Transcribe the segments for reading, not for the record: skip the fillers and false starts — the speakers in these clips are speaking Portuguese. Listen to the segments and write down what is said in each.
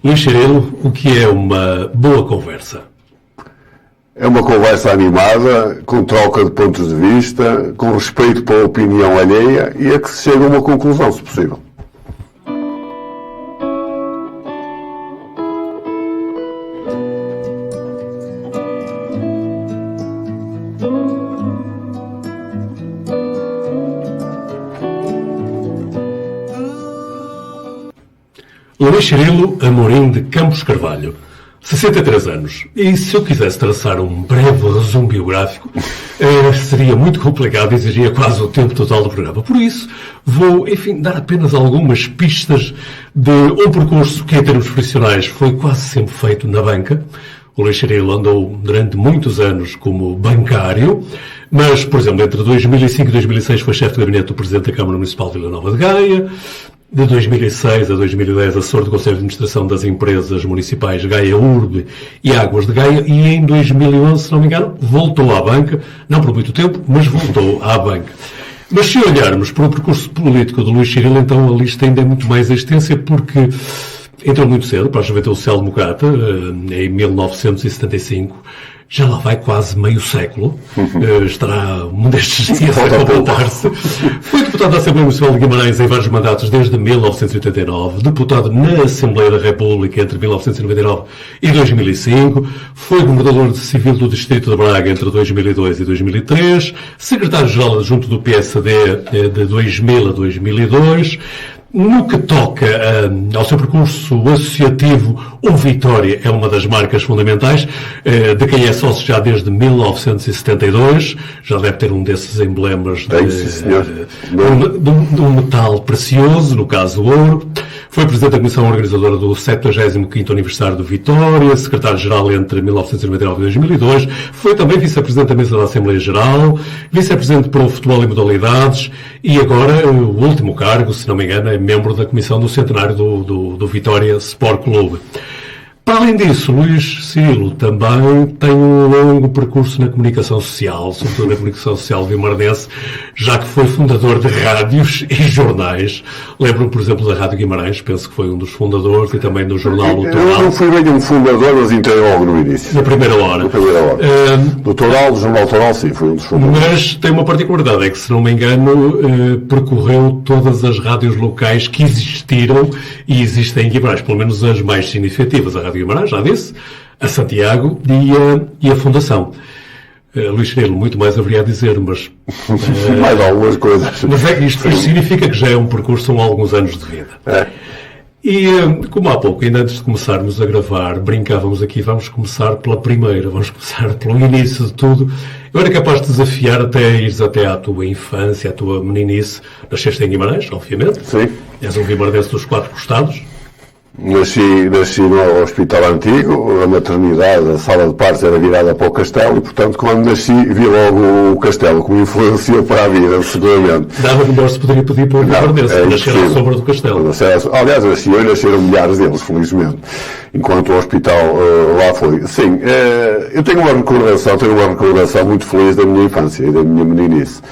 Luís Cirilo, o que é uma boa conversa? É uma conversa animada, com troca de pontos de vista, com respeito pela opinião alheia e a que se chega a uma conclusão, se possível. Luís Cirilo Amorim de Campos Carvalho, 63 anos. E se eu quisesse traçar um breve resumo biográfico, seria muito complicado e exigiria quase o tempo total do programa. Por isso, vou, dar apenas algumas pistas de um percurso que, em termos profissionais, foi quase sempre feito na banca. O Luís Cirilo andou durante muitos anos como bancário, mas, por exemplo, entre 2005 e 2006 foi chefe de gabinete do Presidente da Câmara Municipal de Vila Nova de Gaia. De 2006 a 2010, assessor do Conselho de Administração das Empresas Municipais Gaia Urbe e Águas de Gaia, e em 2011, se não me engano, voltou à banca, não por muito tempo, mas voltou à banca. Mas se olharmos para o percurso político do Luís Cirilo, então a lista ainda é muito mais extensa, porque entrou muito cedo para a Juventude Social Democrata, em 1975, já lá vai quase meio século, estará um destes dias a completar-se. Foi deputado da Assembleia Municipal de Guimarães em vários mandatos desde 1989, deputado na Assembleia da República entre 1999 e 2005, foi governador civil do Distrito de Braga entre 2002 e 2003, secretário-geral adjunto do PSD de 2000 a 2002, no que toca ao seu percurso associativo, o Vitória é uma das marcas fundamentais, de quem é sócio já desde 1972, já deve ter um desses emblemas de um metal precioso, no caso o ouro. Foi presidente da Comissão Organizadora do 75º Aniversário do Vitória, secretário-geral entre 1999 e 2002, foi também vice-presidente da Mesa da Assembleia Geral, vice-presidente para o futebol e modalidades, e agora, o último cargo, se não me engano, é membro da Comissão do Centenário do Vitória Sport Clube. Para além disso, Luís Cirilo também tem um longo percurso na comunicação social, sobretudo na comunicação social vimaranense, já que foi fundador de rádios e jornais. Lembro-me, por exemplo, da Rádio Guimarães, penso que foi um dos fundadores, e também do jornal O Toral. Eu não fui bem um fundador, mas entrei logo no início. Na primeira hora. Do Toral, do jornal Toral, sim, foi um dos fundadores. Mas tem uma particularidade, é que, se não me engano, percorreu todas as rádios locais que existiram e existem em Guimarães, pelo menos as mais significativas. A Rádio Guimarães, já disse, a Santiago e a Fundação. Luís Cirilo, muito mais haveria a dizer, mas... mais algumas coisas. Mas é que isto significa que já é um percurso com alguns anos de vida. É. E, como há pouco, ainda antes de começarmos a gravar, brincávamos aqui, vamos começar pela primeira, vamos começar pelo início de tudo. Eu era capaz de desafiar ires até à tua infância, à tua meninice. Nasceste em Guimarães, obviamente. Sim. És um guimarãense dos 4 costados. Nasci no Hospital Antigo, a maternidade, a sala de partos era virada para o castelo e, portanto, quando nasci, vi logo o castelo como influenciou para a vida, seguramente. Nada melhor se poderia pedir para o guimarãense, nascer à sombra do castelo. Aliás, nasceram milhares deles, felizmente, enquanto o hospital lá foi. Sim, eu tenho uma recordação muito feliz da minha infância e da minha meninice.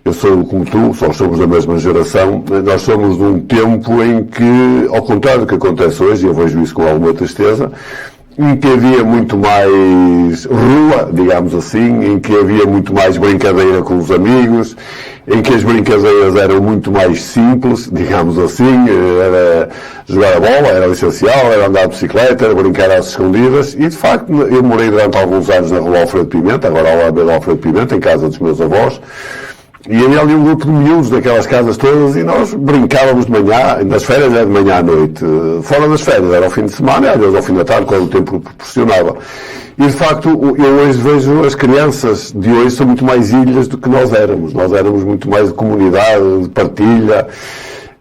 Eu sou como tu, só somos da mesma geração, nós somos de um tempo em que, ao contrário do que acontece hoje, e eu vejo isso com alguma tristeza, em que havia muito mais rua, digamos assim, em que havia muito mais brincadeira com os amigos, em que as brincadeiras eram muito mais simples, digamos assim, era jogar a bola, era o essencial, era andar de bicicleta, era brincar às escondidas, e de facto eu morei durante alguns anos na rua Alfredo Pimenta, agora ao lado da Alfredo Pimenta, em casa dos meus avós. E havia ali um grupo de miúdos daquelas casas todas e nós brincávamos de manhã, nas férias era de manhã à noite, fora das férias era ao fim de semana, às vezes ao fim da tarde, quando o tempo proporcionava. E de facto, eu hoje vejo as crianças de hoje são muito mais ilhas do que nós éramos muito mais de comunidade, de partilha.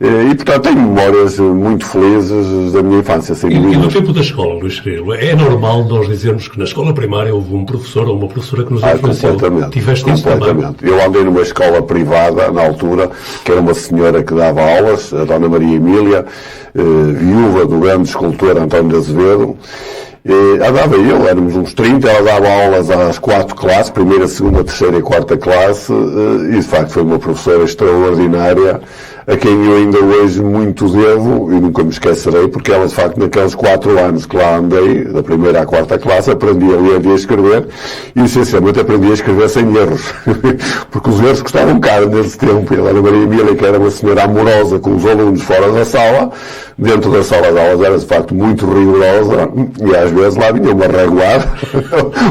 E, portanto, tenho memórias muito felizes da minha infância. E no tempo da escola, Luís Cirilo, é normal nós dizermos que na escola primária houve um professor ou uma professora que nos influenciou? Tiveste isso também? Eu andei numa escola privada, na altura, que era uma senhora que dava aulas, a Dona Maria Emília, viúva do grande escultor António de Azevedo. Andava eu, éramos uns 30, ela dava aulas às 4 classes, primeira, segunda, terceira e quarta classe, e de facto foi uma professora extraordinária, a quem eu ainda hoje muito devo, e nunca me esquecerei, porque ela, de facto, naqueles 4 anos que lá andei, da primeira à 4ª classe, aprendi a ler e a escrever, e essencialmente aprendi a escrever sem erros, porque os erros custavam caro nesse tempo. E a Ana Maria Emília, que era uma senhora amorosa com os alunos fora da sala, dentro da sala de aulas era, de facto, muito rigorosa, e às vezes lá vinha uma reguada,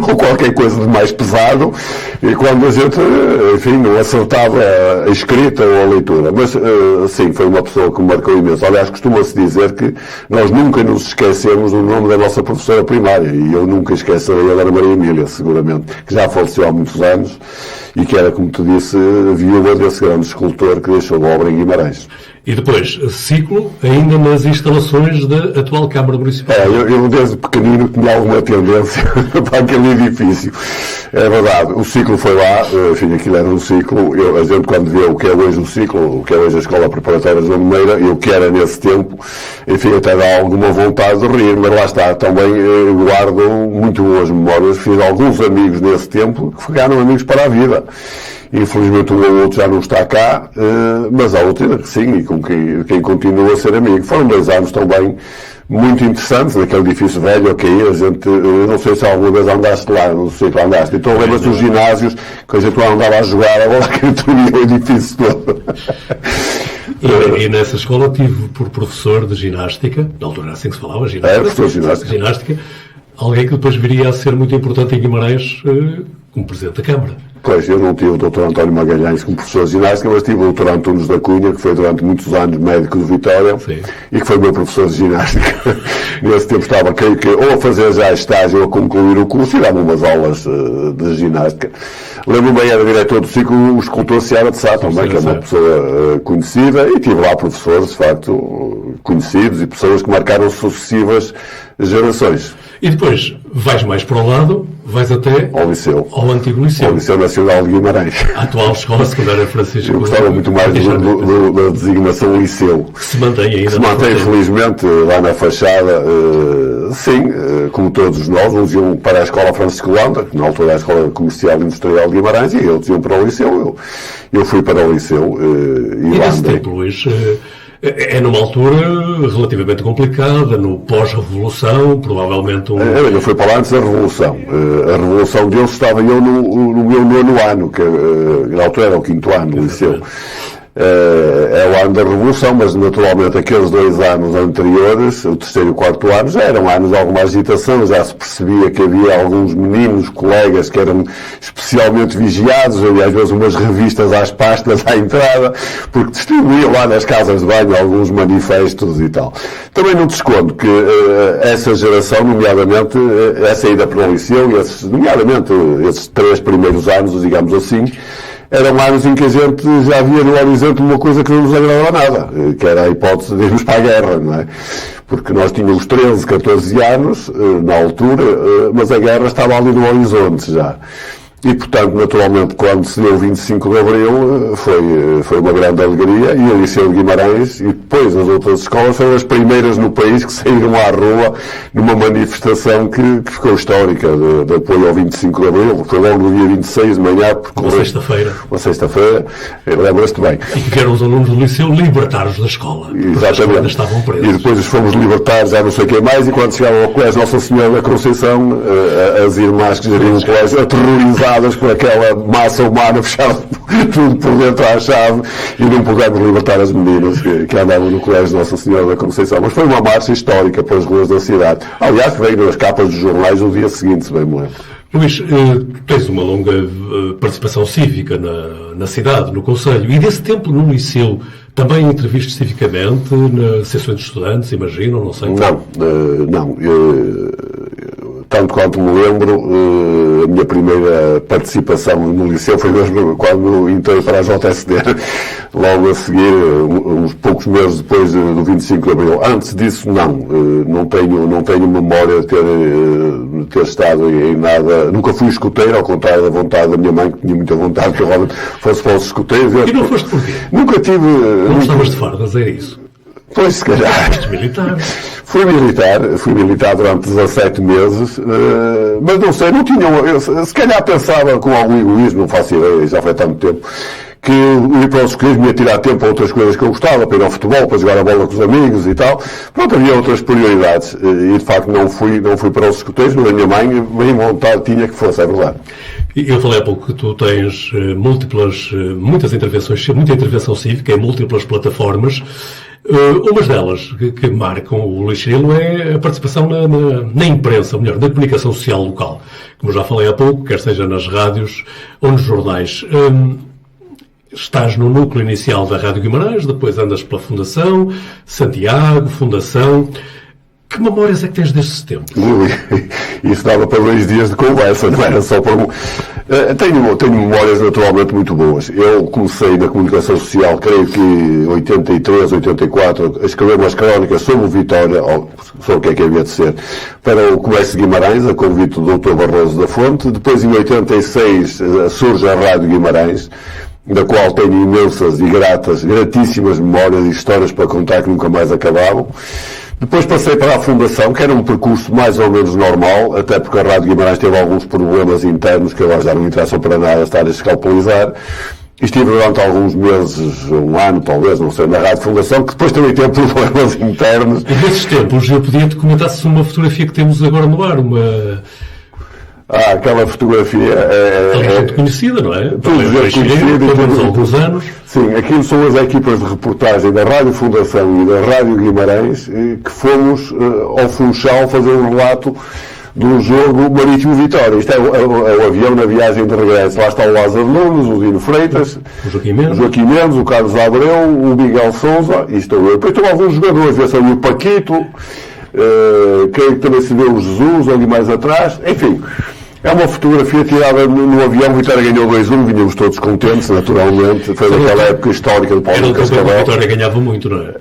ou qualquer coisa de mais pesado, e quando a gente, enfim, não acertava a escrita ou a leitura. Mas, sim, foi uma pessoa que me marcou imenso. Aliás, costuma-se dizer que nós nunca nos esquecemos do nome da nossa professora primária, e eu nunca esquecerei a Ana Maria Emília, seguramente, que já faleceu há muitos anos, e que era, como te disse, viúva desse grande escultor que deixou de obra em Guimarães. E depois, ciclo ainda nas instalações da atual Câmara Municipal. Eu desde pequenino tinha alguma tendência para aquele edifício. É verdade, o ciclo foi lá, enfim, aquilo era um ciclo. A gente, quando vê o que é hoje o ciclo, o que é hoje a Escola Preparatória de Meira, e o que era nesse tempo, enfim, até dá alguma vontade de rir, mas lá está, também guardo muito boas memórias. Fiz alguns amigos nesse tempo que ficaram amigos para a vida. Infelizmente um ou outro já não está cá, mas há outro que sim, e com quem continua a ser amigo. Foram 2 anos também muito interessantes, naquele edifício velho, ok, a gente, não sei se alguma vez andaste lá, não sei que lá andaste, então lembras-te dos ginásios, que a gente lá andava a jogar, agora que destruía o edifício todo. E nessa escola tive por professor de ginástica, na altura era assim que se falava, professor de ginástica, alguém que depois viria a ser muito importante em Guimarães como Presidente da Câmara. Pois, eu não tive o Dr. António Magalhães como professor de ginástica, mas tive o Dr. Antunes da Cunha, que foi durante muitos anos médico de Vitória, sim, e que foi meu professor de ginástica. Nesse tempo estava, creio que, ou a fazer já estágio ou a concluir o curso, e dava umas aulas de ginástica. Lembro-me bem, era diretor do ciclo, o escultor Seara de Sá, também, que é uma pessoa conhecida, e tive lá professores, de facto, conhecidos, e pessoas que marcaram sucessivas gerações. E depois, vais mais para o lado, vais até ao liceu. Ao antigo liceu. Ao Liceu Nacional de Guimarães. A atual Escola Secundária Francisco. Eu gostava muito mais da designação liceu. Que se mantém ainda. Que se mantém, felizmente, lá na fachada. Sim, como todos nós, uns iam para a Escola Francisco Landa, que na altura era a Escola Comercial e Industrial de Guimarães, e eles iam para o liceu. Eu fui para o liceu. E nesse tempo, Luís, é numa altura relativamente complicada, no pós-revolução, provavelmente Eu fui para lá antes da Revolução. A Revolução deles estava eu no meu 9º ano, que na altura era o 5º ano no liceu. É o ano da Revolução, mas naturalmente aqueles 2 anos anteriores, o 3º e o 4º ano, já eram anos de alguma agitação, já se percebia que havia alguns meninos, colegas, que eram especialmente vigiados, havia às vezes umas revistas às pastas à entrada, porque distribuíam lá nas casas de banho alguns manifestos e tal. Também não te escondo que essa geração, nomeadamente, essa ida para o liceu, nomeadamente esses 3 primeiros anos, digamos assim, eram anos em que a gente já via no horizonte uma coisa que não nos agradava nada, que era a hipótese de irmos para a guerra, não é? Porque nós tínhamos 13, 14 anos, na altura, mas a guerra estava ali no horizonte já. E, portanto, naturalmente, quando se deu o 25 de Abril, foi uma grande alegria, e o Liceu de Guimarães, e depois as outras escolas, foram as primeiras no país que saíram à rua numa manifestação que ficou histórica, de apoio ao 25 de Abril, foi logo no dia 26 de manhã. Uma sexta-feira. Uma sexta-feira, lembras-te bem. E que vieram os alunos do Liceu libertar-os da escola. Exatamente. Ainda estavam presos. E depois os fomos libertar, já não sei quem mais, e quando chegavam ao colégio Nossa Senhora da Conceição, as irmãs que geriam o colégio, aterrorizadas por aquela massa humana fechada tudo por dentro à chave, e não pudemos libertar as meninas que andavam no colégio Nossa Senhora da Conceição. Mas foi uma marcha histórica pelas ruas da cidade. Aliás, veio nas capas dos jornais no dia seguinte, se bem me lembro. Luís, tens uma longa participação cívica na cidade, no Conselho, e desse tempo no Liceu também interviste especificamente na seção de estudantes, imagino, não sei? Não. Tanto quanto me lembro, a minha primeira participação no Liceu foi mesmo quando entrei para a JSD, logo a seguir, uns poucos meses depois do 25 de Abril. Antes disso, não tenho memória de ter estado em nada. Nunca fui escoteiro, ao contrário da vontade da minha mãe, que tinha muita vontade que eu realmente fosse para os escoteiros. E não foste porquê? Nunca tive... Não gostavas de fardas, é isso? Pois, se calhar. Militar. Fui militar durante 17 meses, mas não sei, se calhar pensava com algum egoísmo, não faço ideia, já foi há tanto tempo, que o ir para os escoteiros me ia tirar tempo para outras coisas que eu gostava, para ir ao futebol, para jogar a bola com os amigos e tal. Pronto, havia outras prioridades e de facto não fui para os escoteiros, mas a minha mãe bem vontade tinha que fosse, é verdade. Eu falei há pouco que tu tens muitas intervenções, muita intervenção cívica em múltiplas plataformas. Umas delas que marcam o Luís Cirilo é a participação na imprensa, ou melhor, na comunicação social local. Como já falei há pouco, quer seja nas rádios ou nos jornais. Estás no núcleo inicial da Rádio Guimarães, depois andas pela Fundação, Santiago, Fundação. Que memórias é que tens destes tempos? Isso dava para 2 dias de conversa, não era só para... Tenho memórias naturalmente muito boas. Eu comecei na comunicação social, creio que em 83, 84, a escrever umas crónicas sobre o Vitória, ou sobre o que havia de ser, para o Comércio de Guimarães, a convite do Dr. Barroso da Fonte. Depois, em 86, surge a Rádio Guimarães, da qual tenho imensas e gratíssimas memórias e histórias para contar que nunca mais acabavam. Depois passei para a Fundação, que era um percurso mais ou menos normal, até porque a Rádio Guimarães teve alguns problemas internos que agora já não me interessam para nada estar a escalpelizar. E estive durante alguns meses, um ano talvez, não sei, na Rádio Fundação, que depois também teve problemas internos. E nesses tempos, eu podia-te comentar-se uma fotografia que temos agora no ar, aquela fotografia é muito conhecida, não é? Tudo já conhecido. Há alguns anos. Sim, aquilo são as equipas de reportagem da Rádio Fundação e da Rádio Guimarães que fomos ao Funchal fazer um relato do jogo Marítimo Vitória. Isto é o avião na viagem de regresso. Lá está o Lázaro Nunes, o Dino Freitas, o Joaquim Mendes, o Carlos Abreu, o Miguel Sousa, e estou eu. Depois estão alguns jogadores, vê-se ali o Paquito, creio que também se vê o Jesus ali mais atrás, enfim. É uma fotografia tirada no avião. O Vitória ganhou 2-1, vinhamos todos contentes, naturalmente. Foi naquela época histórica do Paulo de Cascavel. A Vitória ganhava muito, não é?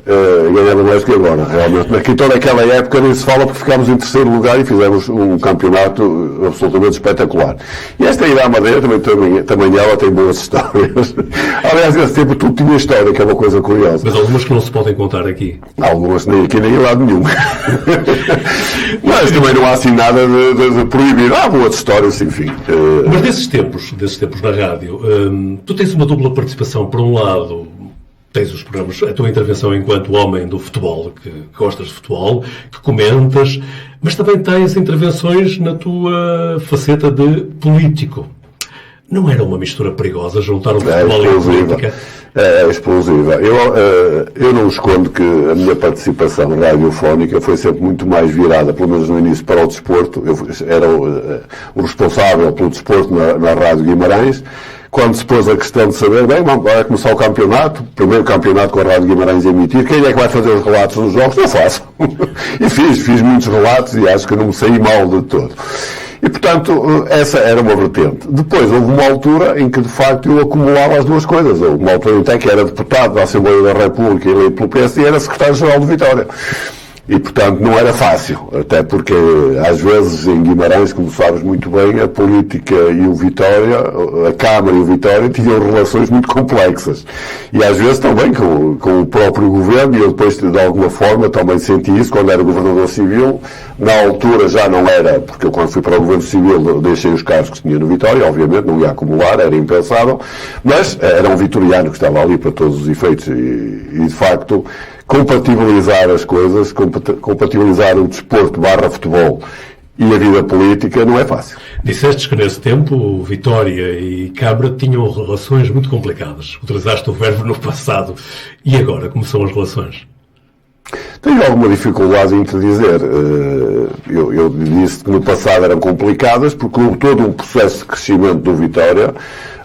Ganhava mais que agora, realmente. Então, naquela época nem se fala porque ficámos em 3º lugar e fizemos um campeonato absolutamente espetacular. E esta ida à Madeira também ela tem boas histórias. Aliás, esse tempo tudo tinha história, que é uma coisa curiosa. Mas algumas que não se podem contar aqui. Algumas nem aqui nem em lado nenhum. Mas também não há assim nada de proibido. Há boas histórias. Enfim. Mas desses tempos na rádio, tu tens uma dupla participação. Por um lado, tens os programas, a tua intervenção enquanto homem do futebol, que gostas de futebol, que comentas, mas também tens intervenções na tua faceta de político. Não era uma mistura perigosa juntar o futebol e a política? É explosiva. Eu não escondo que a minha participação radiofónica foi sempre muito mais virada, pelo menos no início, para o desporto. Eu era o responsável pelo desporto na Rádio Guimarães. Quando se pôs a questão de saber, vai começar o campeonato, primeiro campeonato com a Rádio Guimarães a emitir, quem é que vai fazer os relatos dos jogos? Eu faço. E fiz muitos relatos e acho que não me saí mal de todo. E, portanto, essa era uma vertente. Depois, houve uma altura em que, de facto, eu acumulava as duas coisas. Houve uma altura até que era deputado da Assembleia da República e eleito pelo PSD e era secretário-geral do Vitória. E, portanto, não era fácil, até porque, às vezes, em Guimarães, como sabes muito bem, a política e o Vitória, a Câmara e o Vitória, tinham relações muito complexas. E, às vezes, também com o próprio governo, e eu depois, de alguma forma, também senti isso quando era governador civil. Na altura já não era, porque eu, quando fui para o governo civil, deixei os cargos que tinha no Vitória, obviamente, não ia acumular, era impensável, mas era um vitoriano que estava ali para todos os efeitos e de facto, compatibilizar as coisas, compatibilizar o desporto / futebol e a vida política não é fácil. Dissestes que nesse tempo Vitória e Câmara tinham relações muito complicadas. Utilizaste o verbo no passado. E agora, como são as relações? Tenho alguma dificuldade em te dizer. Eu disse que no passado eram complicadas, porque houve todo um processo de crescimento do Vitória,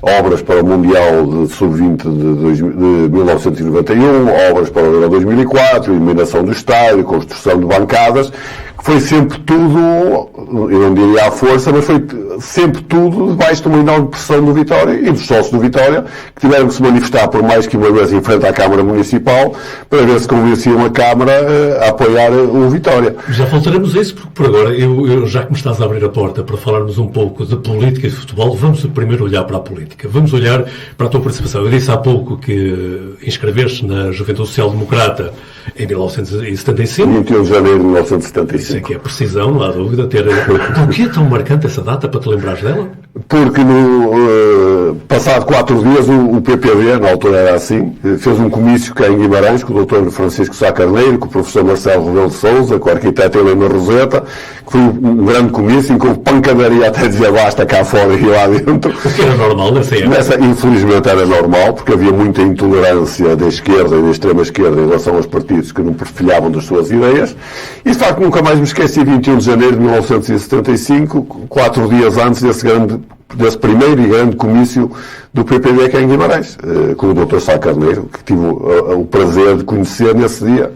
obras para o Mundial de Sub-20 de 1991, obras para o Euro 2004, eliminação do estádio, construção de bancadas, que foi sempre tudo, eu não diria à força, mas foi sempre tudo debaixo de uma enorme pressão do Vitória e dos sócios do Vitória, que tiveram que se manifestar por mais que uma vez em frente à Câmara Municipal, para ver se convenciam a Câmara a apoiar o Vitória. Já voltaremos a isso, porque por agora, já que me estás a abrir a porta para falarmos um pouco de política e de futebol, vamos primeiro olhar para a política. Vamos olhar para a tua participação. Eu disse há pouco que inscreveste na Juventude Social Democrata em 1975. 21 de janeiro de 1975. Isso é que é precisão, não há dúvida. Por que é tão marcante essa data, para te lembrares dela? Porque passado 4 dias o PPD, na altura era assim, fez um comício cá em Guimarães com o Dr. Francisco Sá Carneiro, com o professor Marcelo Rebelo de Sousa, com a arquiteta Helena Roseta, que foi um grande comício em que houve pancadaria até dizia basta cá fora e lá dentro. O que era normal nessa época? Infelizmente era normal, porque havia muita intolerância da esquerda e da extrema-esquerda em relação aos partidos que não perfilhavam das suas ideias. E, de facto, nunca mais me esqueci, 21 de janeiro de 1975, 4 dias antes desse primeiro e grande comício do PPD aqui em Guimarães, com o Dr. Sá Carneiro, que tive o prazer de conhecer nesse dia.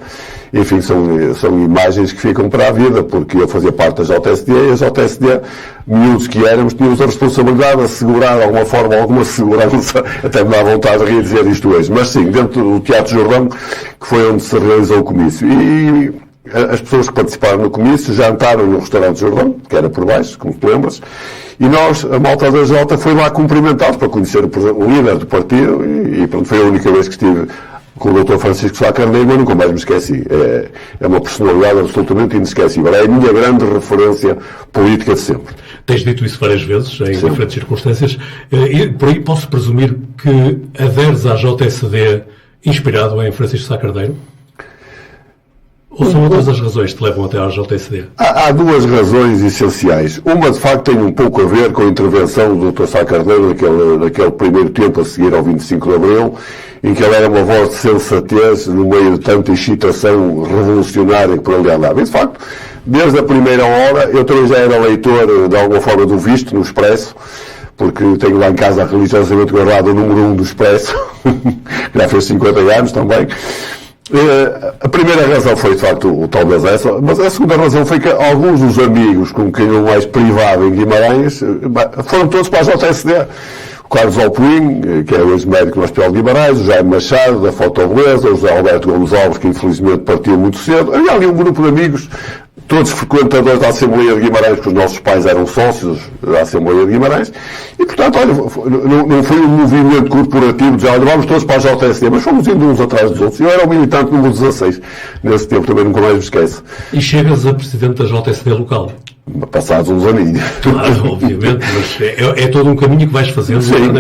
Enfim, são imagens que ficam para a vida, porque eu fazia parte da JSD e a JSD, miúdos que éramos, tínhamos a responsabilidade de assegurar de alguma forma, alguma segurança, até me dá vontade de rir dizer isto hoje, mas sim, dentro do Teatro Jordão, que foi onde se realizou o comício. E as pessoas que participaram no comício jantaram no restaurante Jordão, que era por baixo, como te lembras, e nós, a malta da Jota, foi lá cumprimentá-los para conhecer o líder do partido e pronto, foi a única vez que estive com o Dr. Francisco Sá Carneiro, mas nunca mais me esqueci. É uma personalidade absolutamente inesquecível. É a minha grande referência política de sempre. Tens dito isso várias vezes, em diferentes circunstâncias. E por aí posso presumir que aderes à JSD inspirado em Francisco Sá Carneiro? Ou são outras as razões que te levam até à JSD? Há duas razões essenciais. Uma, de facto, tem um pouco a ver com a intervenção do Dr. Sá Carneiro naquele primeiro tempo a seguir ao 25 de Abril, em que ele era uma voz de sensatez no meio de tanta excitação revolucionária que por ali andava. E, de facto, desde a primeira hora, eu também já era leitor, de alguma forma, do Visto, no Expresso, porque tenho lá em casa religiosamente guardado o número 1 do Expresso, já fez 50 anos também. A primeira razão foi, de facto, talvez essa, mas a segunda razão foi que alguns dos amigos com quem eu mais privava em Guimarães foram todos para a JSD. O Carlos Alpuim, que é hoje médico no Hospital de Guimarães, o Jaime Machado, da Fotobeleza, o José Alberto Gomes Alves, que infelizmente partiu muito cedo. Havia ali um grupo de amigos, todos frequentadores da Assembleia de Guimarães, porque os nossos pais eram sócios da Assembleia de Guimarães, e, portanto, olha, não foi um movimento corporativo de dizer, olha, vamos todos para a JSD, mas fomos indo uns atrás dos outros. Eu era o militante número 16, nesse tempo, também nunca mais me esqueço. E chegas a presidente da JSD local? Passados uns aninhos. Claro, obviamente, mas é todo um caminho que vais fazendo. Sim,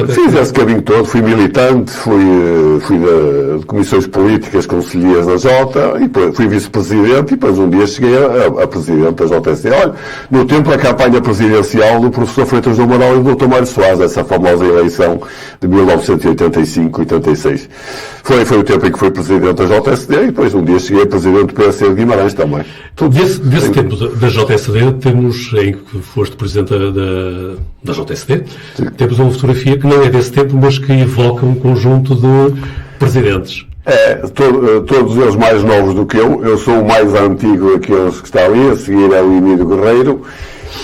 fiz esse caminho todo, fui militante, fui de comissões políticas, conselheiras da Jota, e depois fui vice-presidente, e depois um dia cheguei a presidente da JSD. Olha, no tempo da campanha presidencial do professor Freitas do Amaral e do Dr. Mário Soares, essa famosa eleição de 1985-86. Foi o tempo em que fui presidente da JSD, e depois um dia cheguei a presidente do PSD de Guimarães também. Então, desse tempo da JSD, temos, em que foste presidente da JSD, sim, temos uma fotografia que não é desse tempo, mas que evoca um conjunto de presidentes. Todos eles mais novos do que eu sou o mais antigo daqueles que está ali, a seguir é o Emílio Guerreiro,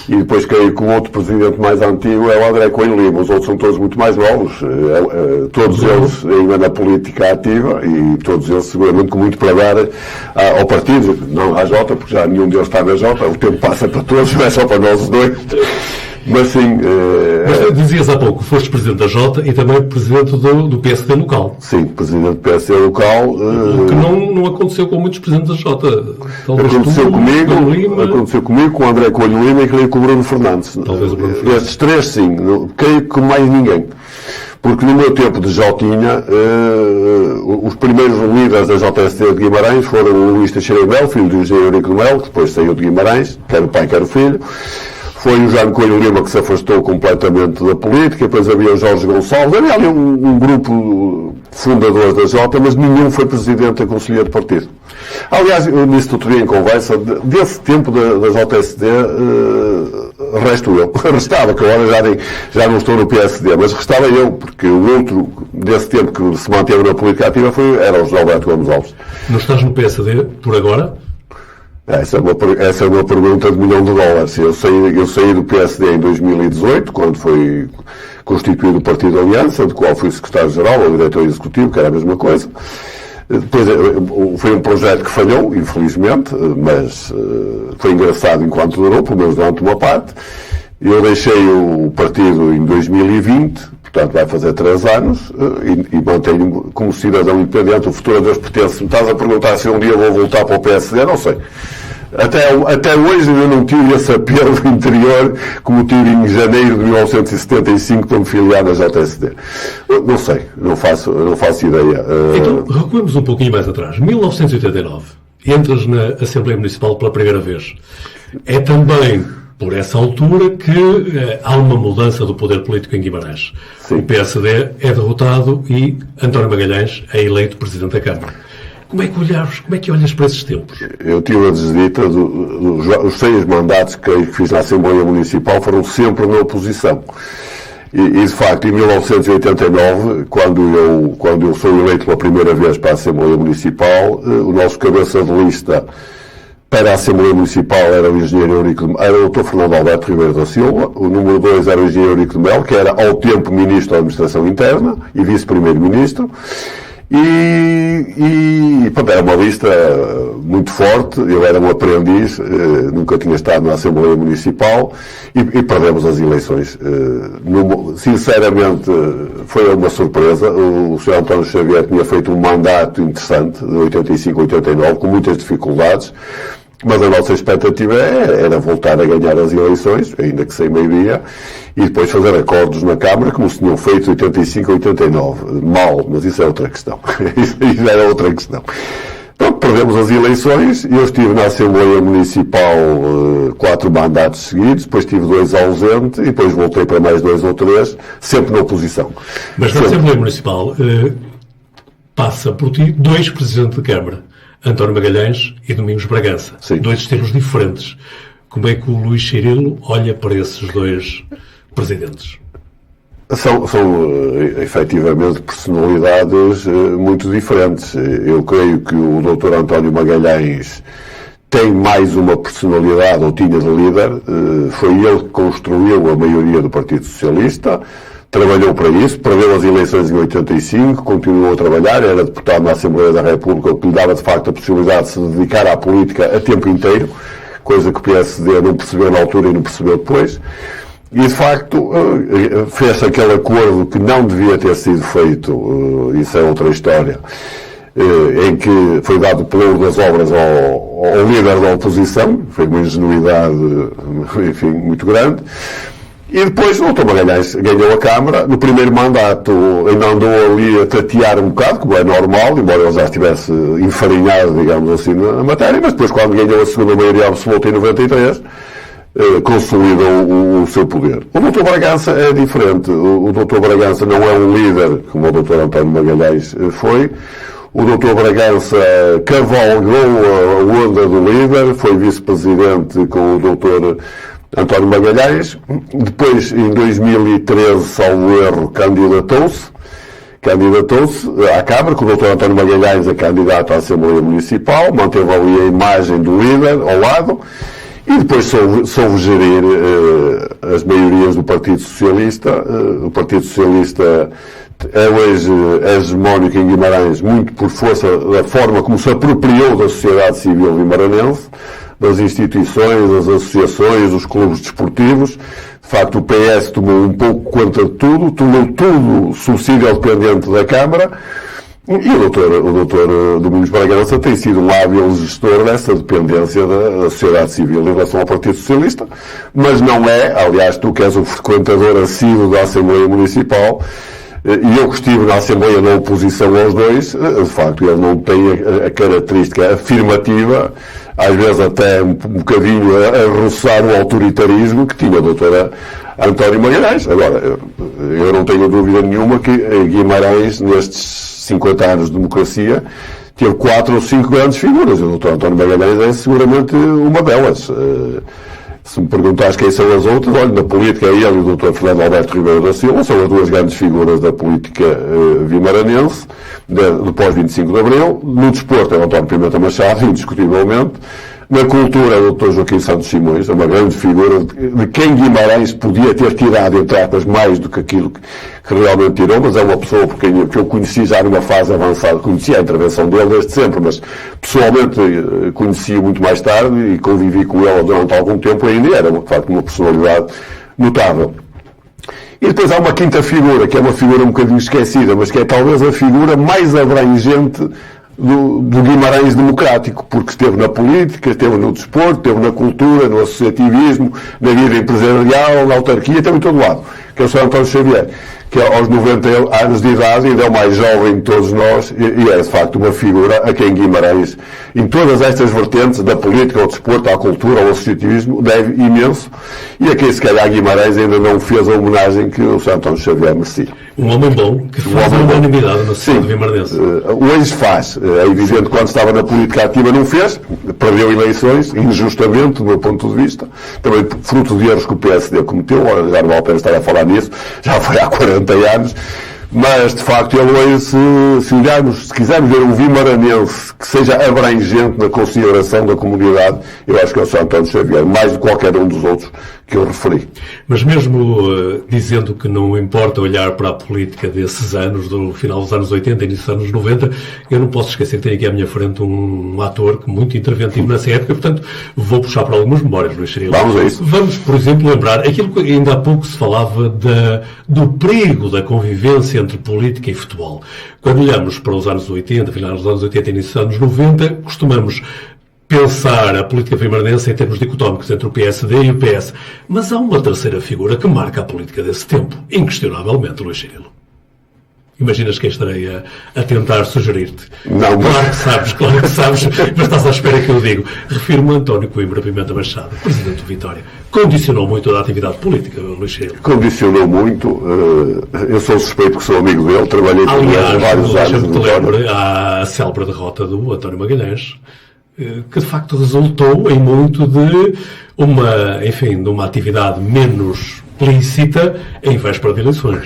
e depois creio que o outro presidente mais antigo é o André Coelho Lima. Os outros são todos muito mais novos, todos eles ainda na política ativa, e todos eles seguramente com muito para dar ao partido, não à Jota, porque já nenhum deles está na Jota, o tempo passa para todos, não é só para nós dois. Mas sim... Mas dizias há pouco, foste presidente da Jota e também presidente do PSD local. Sim, presidente do PSD local. O que não aconteceu com muitos presidentes da Jota. Aconteceu comigo, com o André Coelho Lima e creio com o Bruno Fernandes. Talvez o Bruno Fernandes. Estes três, sim. Creio que mais ninguém. Porque no meu tempo de Jotinha, os primeiros líderes da JSD de Guimarães foram o Luís Teixeira Melo, filho do José Eurico de Melo, que depois saiu de Guimarães, quer o pai, quer o filho. Foi o Jaime Coelho Lima que se afastou completamente da política, depois havia o Jorge Gonçalves, havia ali um grupo de fundadores da Jota, mas nenhum foi presidente da Conselhia de Partido. Aliás, eu disse outro dia em conversa, desse tempo da JSD, resto eu. Restava, que agora já não estou no PSD, mas restava eu, porque o outro desse tempo que se manteve na política ativa era o José Alberto Gomes Alves. Não estás no PSD por agora? Essa é uma pergunta de $1 milhão. Eu saí do PSD em 2018, quando foi constituído o Partido Aliança, do qual fui secretário-geral ou diretor executivo, que era a mesma coisa. Depois foi um projeto que falhou, infelizmente, mas foi engraçado enquanto durou, pelo menos durante uma parte. Eu deixei o partido em 2020, portanto vai fazer 3 anos, e mantenho-me como cidadão independente. O futuro a Deus pertence. Me estás a perguntar se um dia vou voltar para o PSD? Não sei. Até hoje eu não tive esse apelo interior como tive em janeiro de 1975 para me filiar na JSD. Não sei, não faço ideia. Então, recuemos um pouquinho mais atrás. 1989, entras na Assembleia Municipal pela primeira vez. É também por essa altura que há uma mudança do poder político em Guimarães. Sim. O PSD é derrotado e António Magalhães é eleito Presidente da Câmara. Como é que olhas para esses tempos? Eu tive a desdita, os 6 mandatos que fiz na Assembleia Municipal foram sempre na oposição. E de facto, em 1989, quando eu sou eleito pela primeira vez para a Assembleia Municipal, o nosso cabeça de lista para a Assembleia Municipal era o engenheiro Eurico, era o Dr. Fernando Alberto Ribeiro da Silva, o número 2 era o engenheiro Eurico de Melo, que era ao tempo Ministro da Administração Interna e Vice-Primeiro-Ministro. E pronto, era uma lista muito forte. Eu era um aprendiz, nunca tinha estado na Assembleia Municipal e perdemos as eleições. Sinceramente, foi uma surpresa. O Sr. António Xavier tinha feito um mandato interessante, de 85 a 89, com muitas dificuldades. Mas a nossa expectativa era voltar a ganhar as eleições, ainda que sem maioria, e depois fazer acordos na Câmara, como se tinham feito 85 a 89. Mal, mas isso é outra questão. Isso era outra questão. Então, perdemos as eleições, e eu estive na Assembleia Municipal 4 mandatos seguidos, depois tive 2 ausentes, e depois voltei para mais 2 ou 3, sempre na oposição. Mas na Assembleia Municipal passa por ti 2 presidentes de Câmara. António Magalhães e Domingos Bragança. Sim. 2 estilos diferentes. Como é que o Luís Cirilo olha para esses 2 presidentes? São efetivamente personalidades muito diferentes. Eu creio que o Dr. António Magalhães tem mais uma personalidade, ou tinha de líder. Foi ele que construiu a maioria do Partido Socialista. Trabalhou para isso, perdeu as eleições em 85, continuou a trabalhar, era deputado na Assembleia da República, o que lhe dava de facto a possibilidade de se dedicar à política a tempo inteiro, coisa que o PSD não percebeu na altura e não percebeu depois. E de facto fez aquele acordo que não devia ter sido feito, isso é outra história, em que foi dado o pelouro das obras ao líder da oposição, foi uma ingenuidade, enfim, muito grande. E depois o Dr. Magalhães ganhou a Câmara. No primeiro mandato ainda andou ali a tatear um bocado, como é normal, embora ele já estivesse enfarinhado, digamos assim, na matéria, mas depois quando ganhou a segunda maioria absoluta em 93, consolidou o seu poder. O Dr. Bragança é diferente. O Dr. Bragança não é um líder, como o Dr. António Magalhães foi. O Dr. Bragança cavalgou a onda do líder, foi vice-presidente com o Dr. António Magalhães, depois em 2013, salvo erro, candidatou-se à Câmara, com o Dr. António Magalhães é candidato à Assembleia Municipal, manteve ali a imagem do líder ao lado, e depois soube gerir as maiorias do Partido Socialista. O Partido Socialista é hoje hegemónico em Guimarães, muito por força da forma como se apropriou da sociedade civil guimaranense, das instituições, das associações, dos clubes desportivos. De facto, o PS tomou um pouco conta de tudo, tornou tudo subsídio dependente da Câmara, e o Dr. Domingos Bragança tem sido um hábil gestor dessa dependência da sociedade civil em relação ao Partido Socialista, mas não é, aliás, tu que és um frequentador assíduo da Assembleia Municipal, e eu que estive na Assembleia na oposição aos 2, de facto, ele não tem a característica afirmativa, às vezes até um bocadinho a roçar o autoritarismo que tinha a doutora António Magalhães. Agora, eu não tenho dúvida nenhuma que Guimarães, nestes 50 anos de democracia, teve 4 ou 5 grandes figuras. O doutor António Magalhães é seguramente uma delas. Se me perguntares quem são as outras, olha, na política ele e o Dr. Fernando Alberto Ribeiro da Silva são as 2 grandes figuras da política vimaranense, do pós-25 de Abril. No desporto é o António Pimenta Machado, indiscutivelmente. Na cultura, o Dr. Joaquim Santos Simões, é uma grande figura de quem Guimarães podia ter tirado, entre aspas, mais do que aquilo que realmente tirou, mas é uma pessoa por quem eu conheci já numa fase avançada, conheci a intervenção dele desde sempre, mas pessoalmente conheci-o muito mais tarde e convivi com ele durante algum tempo, ainda era, de facto, uma personalidade notável. E depois há uma quinta figura, que é uma figura um bocadinho esquecida, mas que é talvez a figura mais abrangente do Guimarães democrático, porque esteve na política, esteve no desporto, esteve na cultura, no associativismo, na vida empresarial, na autarquia, esteve em todo lado, que é o Sr. António Xavier, que aos 90 anos de idade ainda é o mais jovem de todos nós e é de facto uma figura a quem Guimarães, em todas estas vertentes, da política, ao desporto, à cultura, ao associativismo, deve imenso, e a quem se calhar Guimarães ainda não fez a homenagem que o Sr. António Xavier merecia. Um homem bom, que faz a unanimidade na sociedade vimarnense. Hoje faz. É evidente que quando estava na política ativa não fez, perdeu eleições, injustamente, do meu ponto de vista, também fruto de erros que o PSD cometeu, já não vale a pena estar a falar nisso, já foi há 40 anos, mas de facto ele hoje, se olharmos, se quisermos ver um vimaranense que seja abrangente na consideração da comunidade, eu acho que é o Sr. António Xavier, mais do que qualquer um dos outros que eu referi. Mas mesmo dizendo que não importa olhar para a política desses anos, do final dos anos 80 e início dos anos 90, eu não posso esquecer que tenho aqui à minha frente um ator muito interventivo nessa época, portanto vou puxar para algumas memórias, Luís Cirilo. Vamos a isso. Vamos, por exemplo, lembrar aquilo que ainda há pouco se falava do perigo da convivência entre política e futebol. Quando olhamos para os anos 80, final dos anos 80 e início dos anos 90, costumamos pensar a política vimaranense em termos dicotómicos entre o PSD e o PS. Mas há uma terceira figura que marca a política desse tempo, inquestionavelmente, Luís Cirilo. Imaginas que estarei a tentar sugerir-te? Não, mas... Claro que sabes, mas estás à espera que eu digo. Refiro-me a António Coimbra Pimenta Machado, presidente do Vitória. Condicionou muito a atividade política, Luís Cirilo. Condicionou muito. Eu sou suspeito que sou amigo dele, trabalhei com ele há vários anos. Aliás, lembro a célebre derrota do António Magalhães, que de facto resultou em muito de uma atividade menos explícita em véspera de eleições.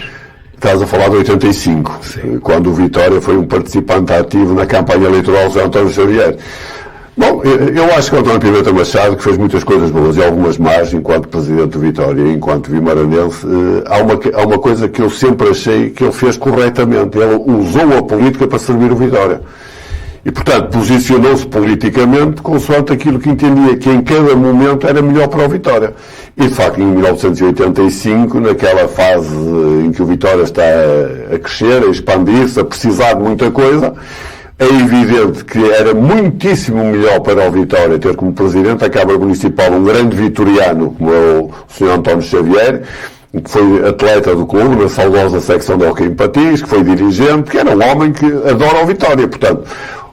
Estás a falar de 85, sim, quando o Vitória foi um participante ativo na campanha eleitoral do Sr. António Xavier. Bom, eu acho que o António Pimenta Machado, que fez muitas coisas boas e algumas más enquanto presidente do Vitória e enquanto vimaranense, há uma coisa que eu sempre achei que ele fez corretamente. Ele usou a política para servir o Vitória. E, portanto, posicionou-se politicamente consoante aquilo que entendia que em cada momento era melhor para o Vitória. E, de facto, em 1985, naquela fase em que o Vitória está a crescer, a expandir-se, a precisar de muita coisa, é evidente que era muitíssimo melhor para o Vitória ter como presidente a Câmara Municipal um grande vitoriano, como é o Sr. António Xavier, que foi atleta do clube, na saudosa secção de hóquei em patins, que foi dirigente, que era um homem que adora o Vitória. Portanto,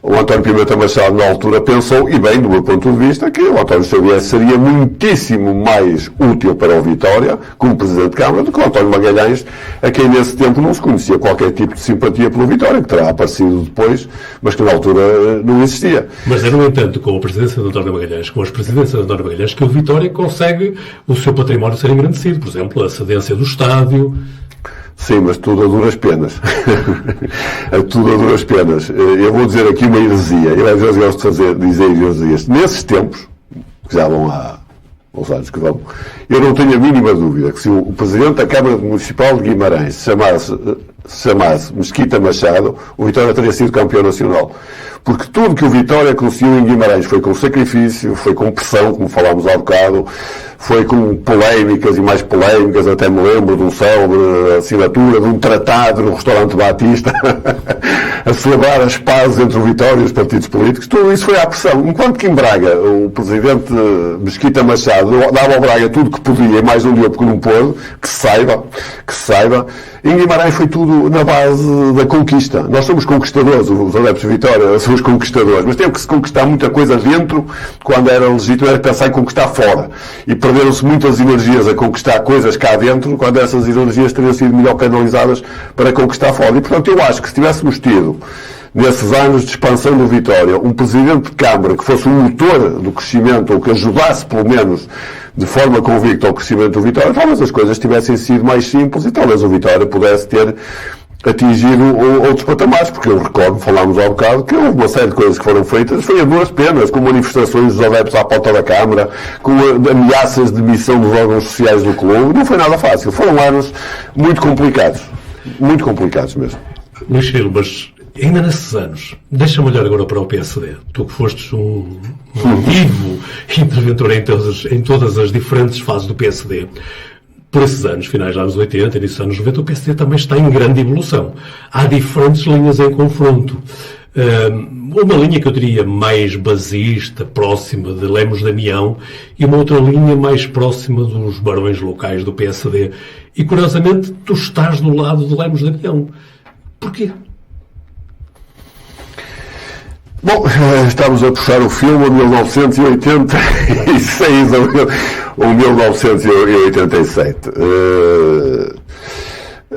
o António Pimenta Machado, na altura, pensou, e bem, do meu ponto de vista, que o António Xavier seria muitíssimo mais útil para o Vitória, como Presidente de Câmara, do que o António Magalhães, a quem nesse tempo não se conhecia qualquer tipo de simpatia pelo Vitória, que terá aparecido depois, mas que na altura não existia. Mas é, no entanto, com a presidência de António Magalhães, com as presidências de António Magalhães, que o Vitória consegue o seu património ser engrandecido. Por exemplo, a cedência do estádio. Sim, mas tudo a duras penas. Tudo a duras penas. Eu vou dizer aqui uma heresia. Eu às vezes gosto de dizer heresias. Nesses tempos, que já vão há uns anos que vão, eu não tenho a mínima dúvida que se o Presidente da Câmara Municipal de Guimarães se chamasse Mesquita Machado, o Vitória teria sido campeão nacional. Porque tudo que o Vitória conseguiu em Guimarães foi com sacrifício, foi com pressão, como falámos há bocado, foi com polémicas e mais polémicas, até me lembro de um célebre assinatura de um tratado no restaurante Batista a celebrar as pazes entre o Vitória e os partidos políticos. Tudo isso foi à pressão. Enquanto que em Braga, o Presidente Mesquita Machado dava ao Braga tudo que podia e mais um dia porque não pôde, que se saiba. Em Guimarães foi tudo na base da conquista. Nós somos conquistadores, os adeptos de Vitória somos conquistadores, mas teve que se conquistar muita coisa dentro quando era legítimo, era pensar em conquistar fora. E perderam-se muitas energias a conquistar coisas cá dentro, quando essas energias teriam sido melhor canalizadas para conquistar fora. E, portanto, eu acho que se tivéssemos tido, nesses anos de expansão do Vitória, um Presidente de Câmara que fosse um motor do crescimento, ou que ajudasse, pelo menos, de forma convicta ao crescimento do Vitória, talvez as coisas tivessem sido mais simples e talvez o Vitória pudesse ter atingido outros patamares, porque eu recordo, falámos há bocado, que houve uma série de coisas que foram feitas, foi a duras penas, com manifestações dos adeptos à porta da Câmara, com ameaças de demissão dos órgãos sociais do clube, não foi nada fácil, foram anos muito complicados mesmo. Luís Cirilo, mas ainda nesses anos, deixa-me olhar agora para o PSD, tu que fostes um ativo interventor em todas as diferentes fases do PSD. Por esses anos, finais dos anos 80, início dos anos 90, o PSD também está em grande evolução. Há diferentes linhas em confronto. Uma linha que eu diria mais basista, próxima de Lemos Damião, e uma outra linha mais próxima dos barões locais do PSD. E, curiosamente, tu estás do lado de Lemos Damião. Porquê? Bom, estamos a puxar o filme a 1986 ou 1987.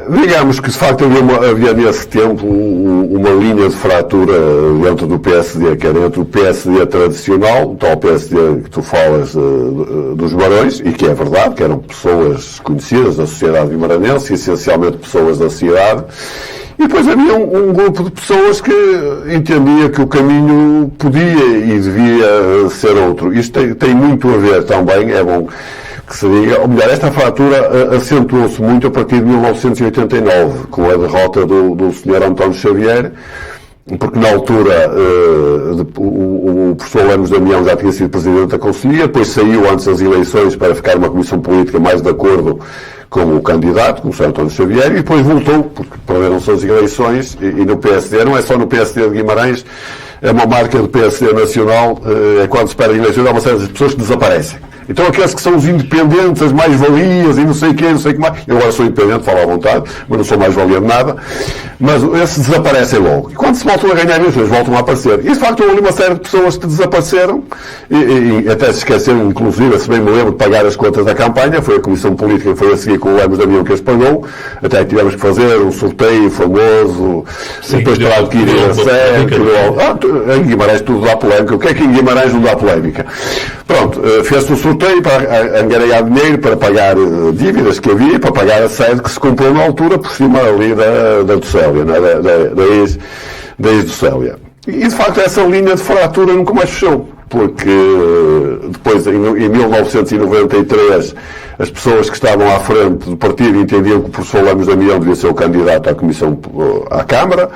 Digamos que, de facto, havia nesse tempo uma linha de fratura dentro do PSD, que era entre o PSD tradicional, o tal PSD que tu falas dos Barões, e que é verdade, que eram pessoas conhecidas da sociedade guimaranense, essencialmente pessoas da cidade, e depois havia um grupo de pessoas que entendia que o caminho podia e devia ser outro. Isto tem muito a ver também, é bom que se diga, ou melhor, esta fratura acentuou-se muito a partir de 1989, com a derrota do Sr. António Xavier, porque na altura o professor Lemos Damião já tinha sido presidente da Conselhia, depois saiu antes das eleições para ficar uma comissão política mais de acordo com o candidato, com o Sr. António Xavier, e depois voltou, porque perderam-se as eleições, e no PSD, não é só no PSD de Guimarães, é uma marca do PSD nacional, é quando se perde eleições, há uma série de pessoas que desaparecem. Então aqueles que são os independentes, as mais-valias e não sei o quê, não sei o que mais. Eu agora sou independente, falo à vontade, mas não sou mais-valia de nada. Mas esses desaparecem logo. E quando se voltam a ganhar eleições, voltam a aparecer. E de facto houve ali uma série de pessoas que desapareceram e até se esqueceram, inclusive, se bem me lembro, de pagar as contas da campanha. Foi a Comissão Política que foi a seguir com o Lemos Damião que as pagou. Até que tivemos que fazer um sorteio famoso, sim, depois para adquirir a sede. Em Guimarães tudo dá polémica. O que é que em Guimarães não dá polémica? Pronto, fez-se um sorteio para angariar dinheiro, para pagar dívidas que havia, para pagar a sede que se comprou na altura, por cima ali da Docélia, né? da ex-Docélia. E, de facto, essa linha de fratura nunca mais fechou, porque depois, em 1993, as pessoas que estavam à frente do partido entendiam que o professor Lemos Damião devia ser o candidato à Câmara.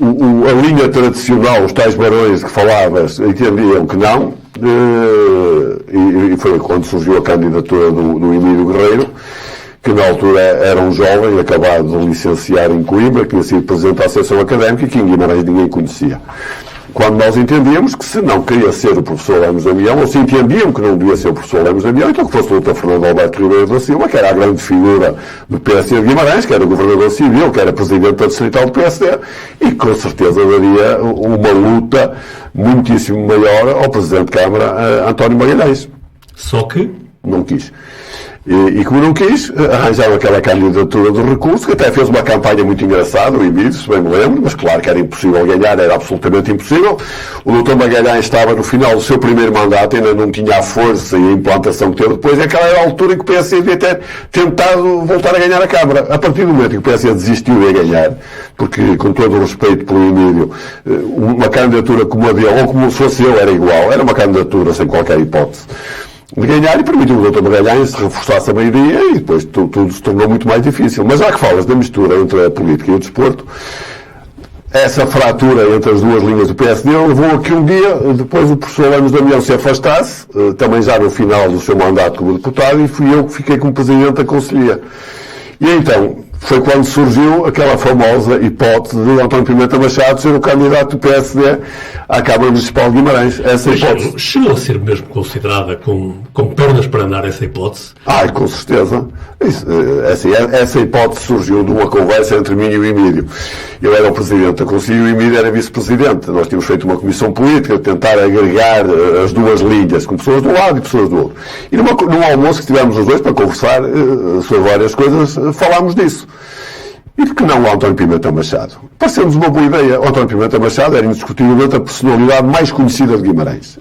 A linha tradicional, os tais barões que falavas, entendiam que não, e foi quando surgiu a candidatura do Emílio Guerreiro, que na altura era um jovem, acabado de licenciar em Coimbra, que tinha sido presidente da Associação Académica e que em Guimarães ninguém conhecia. Quando nós entendíamos que se não queria ser o professor Lemos Damião, ou se entendiam que não devia ser o professor Lemos Damião, então que fosse o Dr. Fernando Alberto Ribeiro da Silva, que era a grande figura do PSD de Guimarães, que era o governador civil, que era presidente da distrital do PSD, e que com certeza daria uma luta muitíssimo maior ao presidente de Câmara, António Magalhães. Só que não quis. E como não quis, arranjaram aquela candidatura de recurso, que até fez uma campanha muito engraçada, o Emílio, se bem me lembro, mas claro que era impossível ganhar, era absolutamente impossível. O Dr. Magalhães estava no final do seu primeiro mandato, ainda não tinha a força e a implantação que teve depois, e aquela era a altura em que o PSD devia ter tentado voltar a ganhar a Câmara. A partir do momento em que o PSD desistiu de ganhar, porque, com todo o respeito pelo Emílio, uma candidatura como a dele, ou como se fosse eu, era igual, era uma candidatura sem qualquer hipótese de ganhar, e permitiu o Dr. Magalhães reforçasse a maioria e depois tudo se tornou muito mais difícil. Mas já que falas da mistura entre a política e o desporto, essa fratura entre as duas linhas do PSD levou a que um dia, depois o professor Lemos Damião se afastasse, também já no final do seu mandato como deputado, e fui eu que fiquei como presidente da Conselhia. E então, foi quando surgiu aquela famosa hipótese de António Pimenta Machado ser o candidato do PSD à Câmara Municipal de Guimarães. Essa hipótese chegou a ser mesmo considerada com pernas para andar essa hipótese? Com certeza. Essa hipótese surgiu de uma conversa entre mim e o Emílio. Eu era o presidente da Conselhia e o Emílio era vice-presidente. Nós tínhamos feito uma comissão política, tentar agregar as duas linhas, com pessoas de um lado e pessoas do outro. E num almoço que tivemos os dois para conversar sobre várias coisas, falámos disso. E por que não o António Pimenta Machado? Pareceu-nos uma boa ideia. O António Pimenta Machado era indiscutivelmente a personalidade mais conhecida de Guimarães.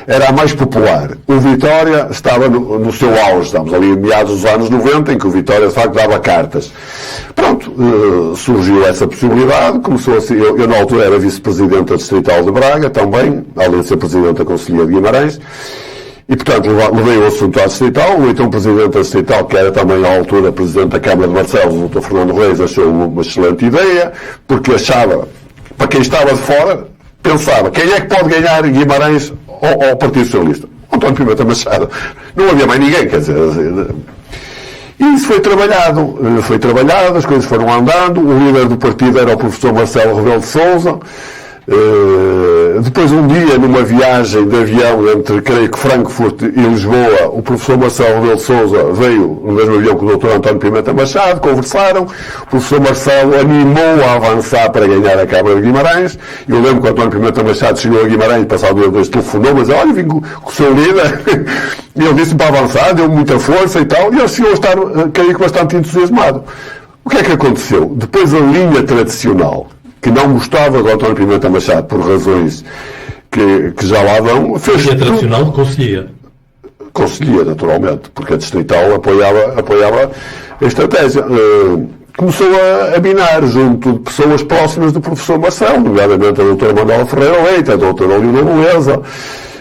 Era a mais popular. O Vitória estava no seu auge. Estamos ali em meados dos anos 90, em que o Vitória, de facto, dava cartas. Pronto, surgiu essa possibilidade. Começou a ser, eu na altura era vice-presidente da Distrital de Braga, também, além de ser presidente da Conselhia de Guimarães. E, portanto, levei o assunto à Distrital. O então presidente da Distrital, que era também à altura presidente da Câmara de Barcelos, o Dr. Fernando Reis, achou uma excelente ideia, porque achava, para quem estava de fora, pensava, quem é que pode ganhar Guimarães ao Partido Socialista? António Pimenta Machado. Não havia mais ninguém, quer dizer. E isso foi trabalhado, as coisas foram andando. O líder do partido era o professor Marcelo Rebelo de Sousa. Depois, um dia, numa viagem de avião entre, creio que Frankfurt e Lisboa, o professor Marcelo Rebelo de Sousa veio no mesmo avião que o Dr. António Pimenta Machado, conversaram, o professor Marcelo animou a avançar para ganhar a Câmara de Guimarães. Eu lembro que o António Pimenta Machado chegou a Guimarães, passado dois telefonou, mas olha, vim com o seu líder, e ele disse para avançar, deu muita força e tal, e ele chegou a estar, creio que bastante entusiasmado. O que é que aconteceu? Depois a linha tradicional, que não gostava do António Pimenta Machado por razões que já lá vão, fez a linha tradicional conselhia. Conselhia, naturalmente, porque a distrital apoiava a estratégia. Começou a minar junto de pessoas próximas do professor Marcelo, nomeadamente a doutora Manuela Ferreira Leite, a doutora Leonor Beleza,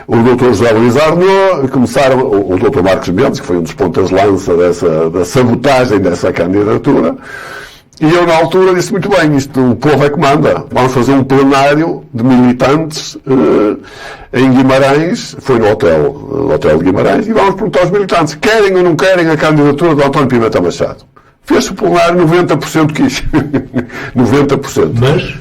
o Dr. José Luís Arnaud, começaram, o Dr. Marcos Mendes, que foi um dos pontas de lança da sabotagem dessa candidatura. E eu, na altura, disse, muito bem, isto o povo é que manda. Vamos fazer um plenário de militantes em Guimarães, foi no hotel de Guimarães, e vamos perguntar aos militantes, querem ou não querem a candidatura do António Pimenta Machado? Fez-se o plenário, 90% quis. 90%.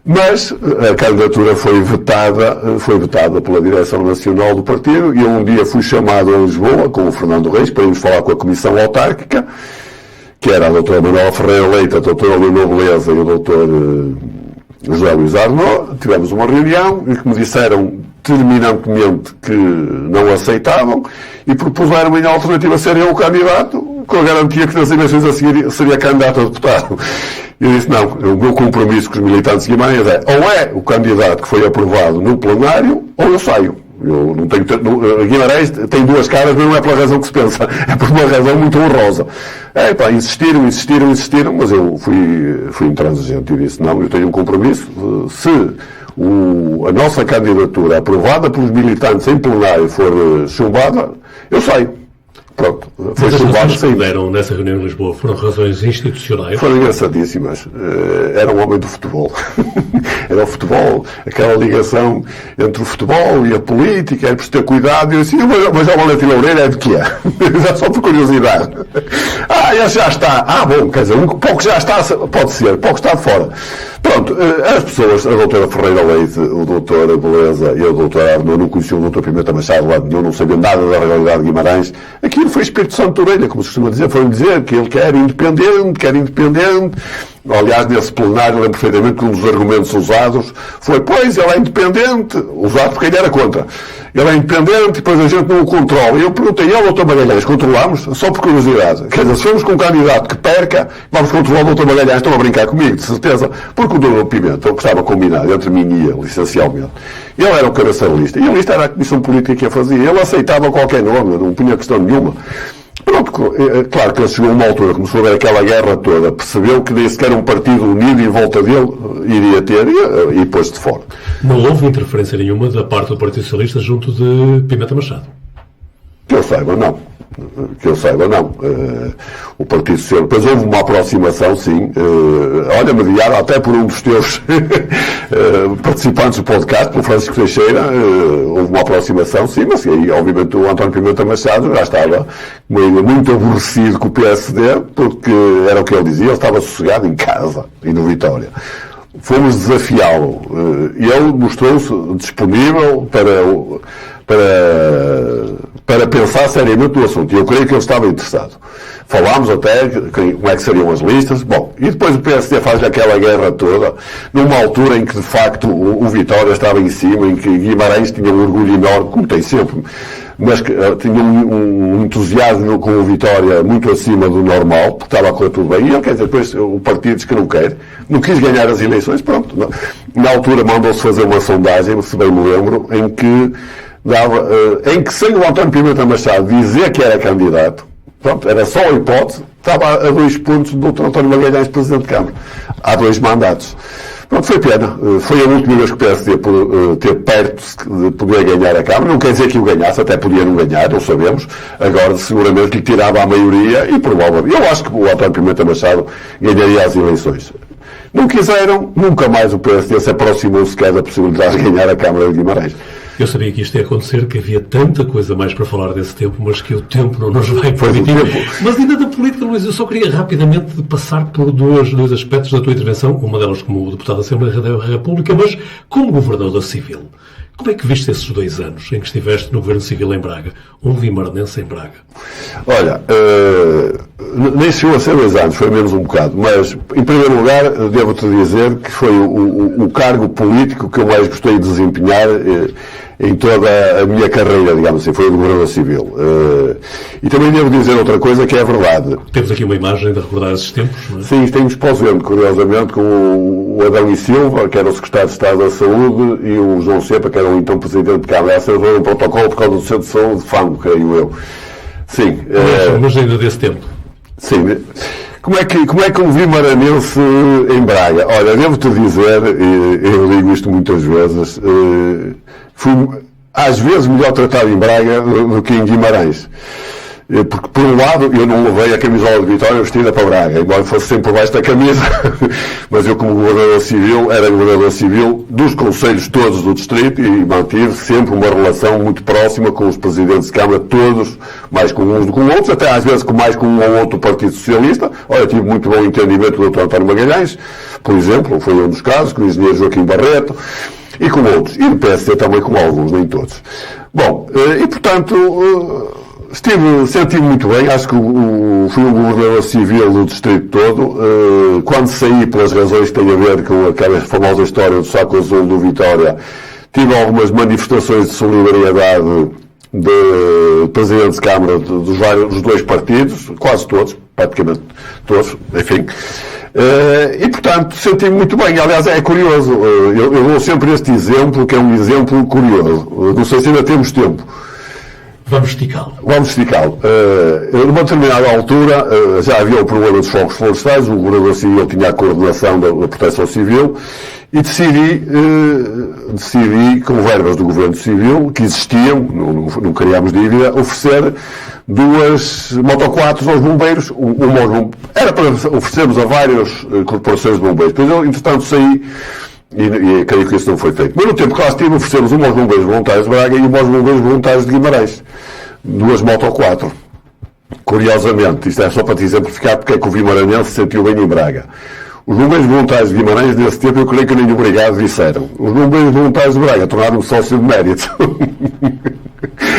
Mas a candidatura foi vetada pela direção nacional do partido, e eu um dia fui chamado a Lisboa, com o Fernando Reis, para irmos falar com a Comissão Autárquica, que era a doutora Manuela Ferreira Leite, a doutora Leonor Beleza e o doutor José Luís Arnaud. Tivemos uma reunião e que me disseram terminantemente que não aceitavam e propuseram-me em alternativa ser eu o candidato, com a garantia que nas eleições a seguir seria candidato a deputado. Eu disse, não, o meu compromisso com os militantes de Guimarães é, ou é o candidato que foi aprovado no plenário, ou eu saio. Eu não tenho, Guimarães tem duas caras, mas não é pela razão que se pensa, é por uma razão muito honrosa. Insistiram, mas eu fui intransigente e disse, não, eu tenho um compromisso, se a nossa candidatura aprovada pelos militantes em plenário for chumbada, eu saio. Pronto, foi chumbado. As que deram nessa reunião em Lisboa foram razões institucionais? Foram engraçadíssimas. Era um homem do futebol. Era o futebol, aquela ligação entre o futebol e a política, era preciso ter cuidado. E eu disse, mas o Valentim Loureiro é de que é? Só por curiosidade. Esse já está. Bom, quer dizer, pouco já está, pode ser, pouco está de fora. Pronto, as pessoas, a doutora Ferreira Leite, o doutor Beleza e a doutora Arnaud não conheciam o doutor Pimenta Machado lá nenhum, não sabiam nada da realidade de Guimarães. Aquilo foi Espírito Santo de orelha, como se costuma dizer, foram dizer que ele quer independente. Aliás, nesse plenário, lembro perfeitamente que um dos argumentos usados foi, pois, ele é independente, usado porque ele era contra. Ele é independente, depois a gente não o controla. E eu perguntei, eu, doutor Magalhães, controlamos? Só por curiosidade. Quer dizer, se formos com um candidato que perca, vamos controlar o doutor Magalhães, estão a brincar comigo, de certeza. Porque o doutor Pimenta, o que estava combinado entre mim e ele, essencialmente, ele era o cabeça de lista. E a lista era a Comissão Política que a fazia. Ele aceitava qualquer nome, não punha questão nenhuma. Pronto, claro que ele chegou a uma altura, começou a ver aquela guerra toda, percebeu que nem sequer um partido unido em volta dele iria ter e pôs-se de fora. Não houve interferência nenhuma da parte do Partido Socialista junto de Pimenta Machado? Que eu saiba, não. O Partido Socialista... Depois houve uma aproximação, sim. Mediada até por um dos teus participantes do podcast, pelo Francisco Teixeira. Houve uma aproximação, sim, mas aí, obviamente, o António Pimenta Machado já estava muito aborrecido com o PSD, porque era o que ele dizia, ele estava sossegado em casa e no Vitória. Fomos desafiá-lo. E ele mostrou-se disponível para pensar seriamente no assunto. E eu creio que ele estava interessado. Falámos até como é que seriam as listas. Bom, e depois o PSD faz aquela guerra toda, numa altura em que, de facto, o Vitória estava em cima, em que Guimarães tinha um orgulho enorme, como tem sempre, mas que tinha um entusiasmo com o Vitória muito acima do normal, porque estava a correr tudo bem. E ele, quer dizer, depois o partido diz que não quis ganhar as eleições, pronto. Na altura mandou-se fazer uma sondagem, se bem me lembro, em que sem o António Pimenta Machado dizer que era candidato, pronto, era só a hipótese, estava a 2 pontos do Dr. António Magalhães, Presidente de Câmara. Há 2 mandatos. Pronto, foi pena. Foi a última vez que o PSD teve perto de poder ganhar a Câmara. Não quer dizer que o ganhasse, até podia não ganhar, não sabemos. Agora, seguramente, lhe tirava a maioria e provavelmente. Eu acho que o António Pimenta Machado ganharia as eleições. Não quiseram, nunca mais o PSD se aproximou sequer da possibilidade de ganhar a Câmara de Guimarães. Eu sabia que isto ia acontecer, que havia tanta coisa mais para falar desse tempo, mas que o tempo não nos vai permitir. Mas ainda da política, Luís, eu só queria rapidamente passar por dois aspectos da tua intervenção, uma delas como deputado da Assembleia da República, mas como governador civil. Como é que viste esses 2 anos em que estiveste no Governo Civil em Braga? Um vimaranense em Braga. Olha, nem chegou a ser 2 anos, foi menos um bocado, mas, em primeiro lugar, devo-te dizer que foi o cargo político que eu mais gostei de desempenhar em toda a minha carreira, digamos assim, foi o de Governador Civil. E também devo dizer outra coisa que é verdade. Temos aqui uma imagem de recordar esses tempos, não é? Sim, temos pós-vendo, curiosamente, com o Adão e Silva, que era o Secretário de Estado da Saúde, e o João Cepa, que era o então Presidente de Câmara. Essa foi um protocolo por causa do Centro de Saúde de Fango, creio eu. Sim. Mas ainda desse tempo. Sim. Como é que um vimaranense em Braga? Olha, devo-te dizer, eu digo isto muitas vezes, fui às vezes melhor tratado em Braga do que em Guimarães. Porque, por um lado, eu não levei a camisola de Vitória vestida para Braga, embora fosse sempre por baixo da camisa, mas eu, como governador civil, era governador civil dos concelhos todos do distrito e mantive sempre uma relação muito próxima com os presidentes de Câmara, todos, mais com uns do que com outros, até às vezes mais com um ou outro Partido Socialista. Olha, tive muito bom entendimento do Dr. António Magalhães, por exemplo, foi um dos casos, com o engenheiro Joaquim Barreto, e com outros. E do PSD também com alguns, nem todos. Bom, e portanto... Senti muito bem, acho que fui um governador civil do distrito todo. Quando saí, pelas razões que têm a ver com aquela famosa história do saco azul do Vitória, tive algumas manifestações de solidariedade de presidentes de Câmara dos 2 partidos, quase todos, praticamente todos, enfim. E, portanto, senti-me muito bem. Aliás, é curioso, eu dou sempre este exemplo, que é um exemplo curioso. Não sei se ainda temos tempo. Vamos esticá-lo. Numa determinada altura, já havia o problema dos fogos florestais, o governador civil tinha a coordenação da proteção civil, e decidi, com verbas do governo civil, que existiam, não criámos dívida, oferecer 2 motoquatos aos bombeiros, era para oferecermos a várias corporações de bombeiros. Depois eu, entretanto, saí, e creio que isso não foi feito. Mas no tempo que lá estive, oferecemos uma aos bombeiros voluntários de Braga e uma aos bombeiros voluntários de Guimarães. 2 moto 4. Curiosamente, isto é só para te exemplificar porque é que o vimaranense se sentiu bem em Braga. Os bombeiros voluntários de Guimarães, nesse tempo, eu creio que nem obrigado disseram. Os bombeiros voluntários de Braga tornaram-me sócio de mérito.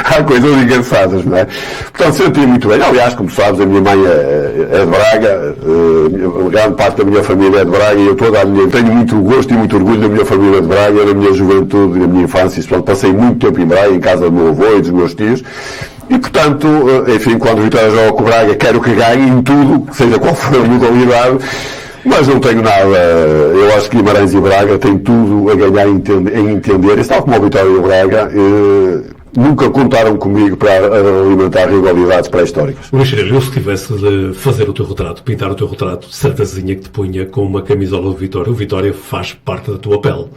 Há coisas engraçadas, não é? Portanto, senti muito bem. Aliás, como sabes, a minha mãe é de Braga, grande parte da minha família é de Braga e eu tenho muito gosto e muito orgulho da minha família de Braga, da minha juventude e da minha infância. Portanto, passei muito tempo em Braga, em casa do meu avô e dos meus tios. E, portanto, enfim, quando o Vitória joga com o Braga, quero que ganhe em tudo, seja qual for a modalidade. Mas não tenho nada, eu acho que Guimarães e Braga têm tudo a ganhar em entender, e tal como a Vitória e o Braga, nunca contaram comigo para alimentar rivalidades pré-históricas. Luís Cirilo, eu se tivesse de fazer o teu retrato, pintar o teu retrato, certezinha que te punha com uma camisola do Vitória, o Vitória faz parte da tua pele.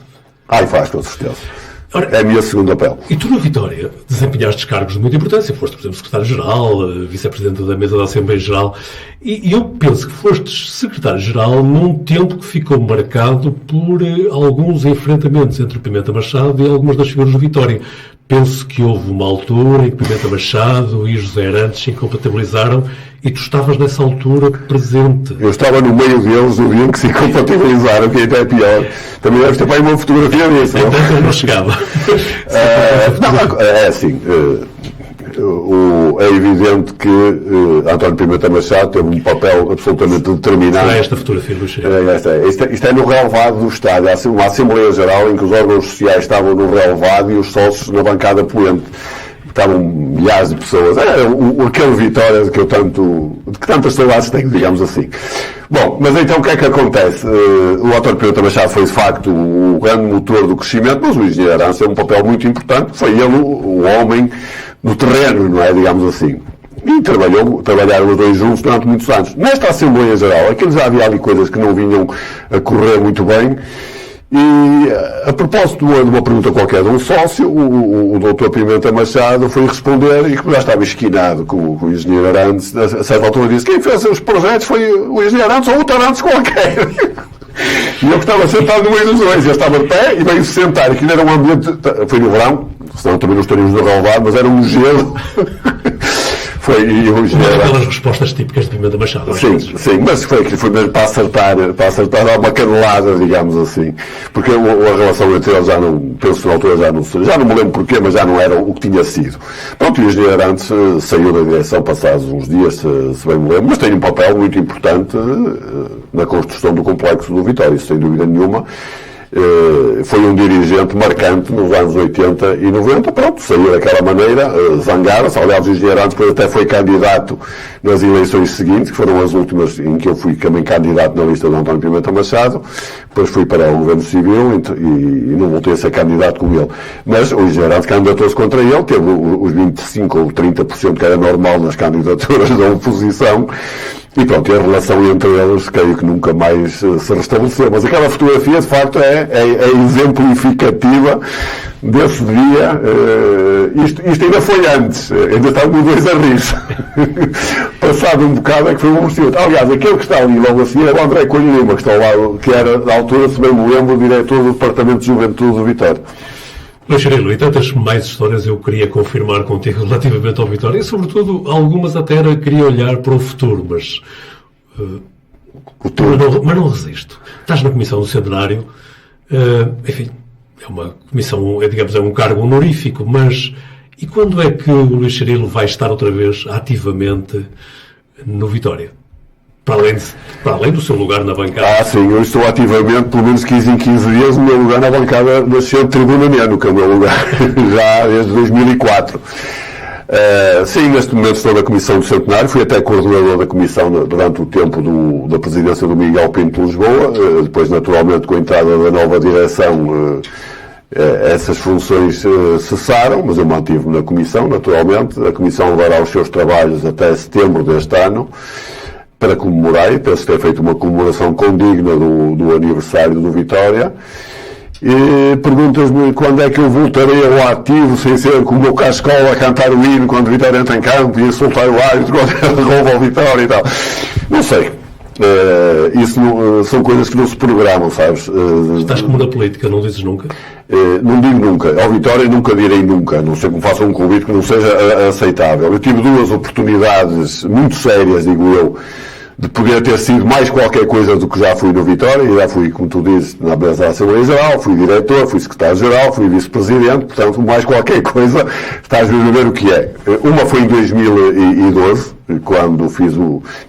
Faz, com certeza. Ora, é a minha segunda pele. E tu, na Vitória, desempenhaste cargos de muita importância. Foste, por exemplo, secretário-geral, vice-presidente da mesa da Assembleia Geral. E eu penso que foste secretário-geral num tempo que ficou marcado por alguns enfrentamentos entre o Pimenta Machado e algumas das figuras do Vitória. Penso que houve uma altura em que Pimenta Machado e José Arantes se incompatibilizaram e tu estavas nessa altura presente. Eu estava no meio deles no dia em que se incompatibilizaram, que ainda é pior. Também deves ter para aí uma fotografia disso. Então eu não chegava. É assim, é evidente que António Pimenta Machado teve um papel absolutamente determinante. Será esta fotografia do Chico? Isto é no relevado do Estado. Há uma Assembleia Geral em que os órgãos sociais estavam no relevado e os sócios na bancada poente. Estavam milhares de pessoas. Era aquele Vitória de que tantas saudades tenho, digamos assim. Bom, mas então o que é que acontece? O António Pimenta Machado foi de facto o grande motor do crescimento, mas o engenheiro Arantes tem um papel muito importante. Foi ele o homem do terreno, não é? Digamos assim. E trabalharam os dois juntos durante muitos anos. Nesta Assembleia Geral, aquilo já havia ali coisas que não vinham a correr muito bem. E, a propósito de uma pergunta qualquer de um sócio, o Dr. Pimenta Machado foi responder, e como já estava esquinado com o engenheiro Arantes, a certa altura disse: quem fez os projetos foi o engenheiro Arantes ou outro Arantes qualquer. E eu que estava sentado no meio dos dois, eu estava de pé e veio-se sentar. Aquilo era um ambiente, foi no verão, senão também não estaríamos no relevado, mas era um gelo. Foi aquelas respostas típicas de Pimenta Machado. Sim, mas foi mesmo para acertar dar uma canelada, digamos assim. Porque a relação entre eles já não, penso na altura, já não me lembro porquê, mas já não era o que tinha sido. Pronto, e o engenheiro Arantes saiu da direção passados uns dias, se bem me lembro, mas tem um papel muito importante na construção do complexo do Vitória, isso sem dúvida nenhuma. Foi um dirigente marcante nos anos 80 e 90, pronto, saiu daquela maneira, zangaram-se. Aliás, o engenheiro Arantes depois até foi candidato nas eleições seguintes, que foram as últimas em que eu fui também candidato na lista de António Pimenta Machado. Depois fui para o governo civil e não voltei a ser candidato com ele. Mas o engenheiro Arantes candidatou-se contra ele, teve os 25% ou 30% que era normal nas candidaturas da oposição. E pronto, e a relação entre eles, creio que nunca mais se restabeleceu. Mas aquela fotografia, de facto, é exemplificativa desse dia. Isto ainda foi antes. Ainda estavam os dois a rir. Passado um bocado é que foi um recibo. Aliás, aquele que está ali logo assim é o André Coelho Lima, que está ao lado, que era, na altura, se bem me lembro, o diretor do Departamento de Juventude do Vitória. Luís Cirilo, e tantas mais histórias eu queria confirmar contigo relativamente ao Vitória, e sobretudo algumas até queria olhar para o futuro, mas não resisto. Estás na Comissão do Centenário, enfim, é uma comissão, digamos, é um cargo honorífico, mas e quando é que o Luís Cirilo vai estar outra vez ativamente no Vitória? Para além do seu lugar na bancada. Sim, eu estou ativamente, pelo menos 15 em 15 dias, o meu lugar na bancada nasceu de Tribuna Neno, que é o meu lugar, já desde 2004. Sim, neste momento estou na Comissão do Centenário, fui até coordenador da Comissão durante o tempo da presidência do Miguel Pinto de Lisboa, depois naturalmente com a entrada da nova direção essas funções cessaram, mas eu mantive-me na Comissão, naturalmente. A Comissão levará os seus trabalhos até setembro deste ano, para comemorar, e penso que tem feito uma comemoração condigna do aniversário do Vitória. E perguntas-me quando é que eu voltarei ao ativo, sem ser com o meu cascola a cantar o hino quando o Vitória entra em campo e a soltar o árbitro quando rouba o Vitória e tal. Não sei. Isso são coisas que não se programam, sabes? Estás como na política, não dizes nunca? Não digo nunca. Ao Vitória nunca direi nunca. Não sei como faça um convite que não seja aceitável. Eu tive duas oportunidades muito sérias, digo eu, de poder ter sido mais qualquer coisa do que já fui no Vitória, e já fui, como tu dizes, na mesa da Assembleia Geral, fui diretor, fui secretário-geral, fui vice-presidente, portanto, mais qualquer coisa, estás a ver o que é. Uma foi em 2012, quando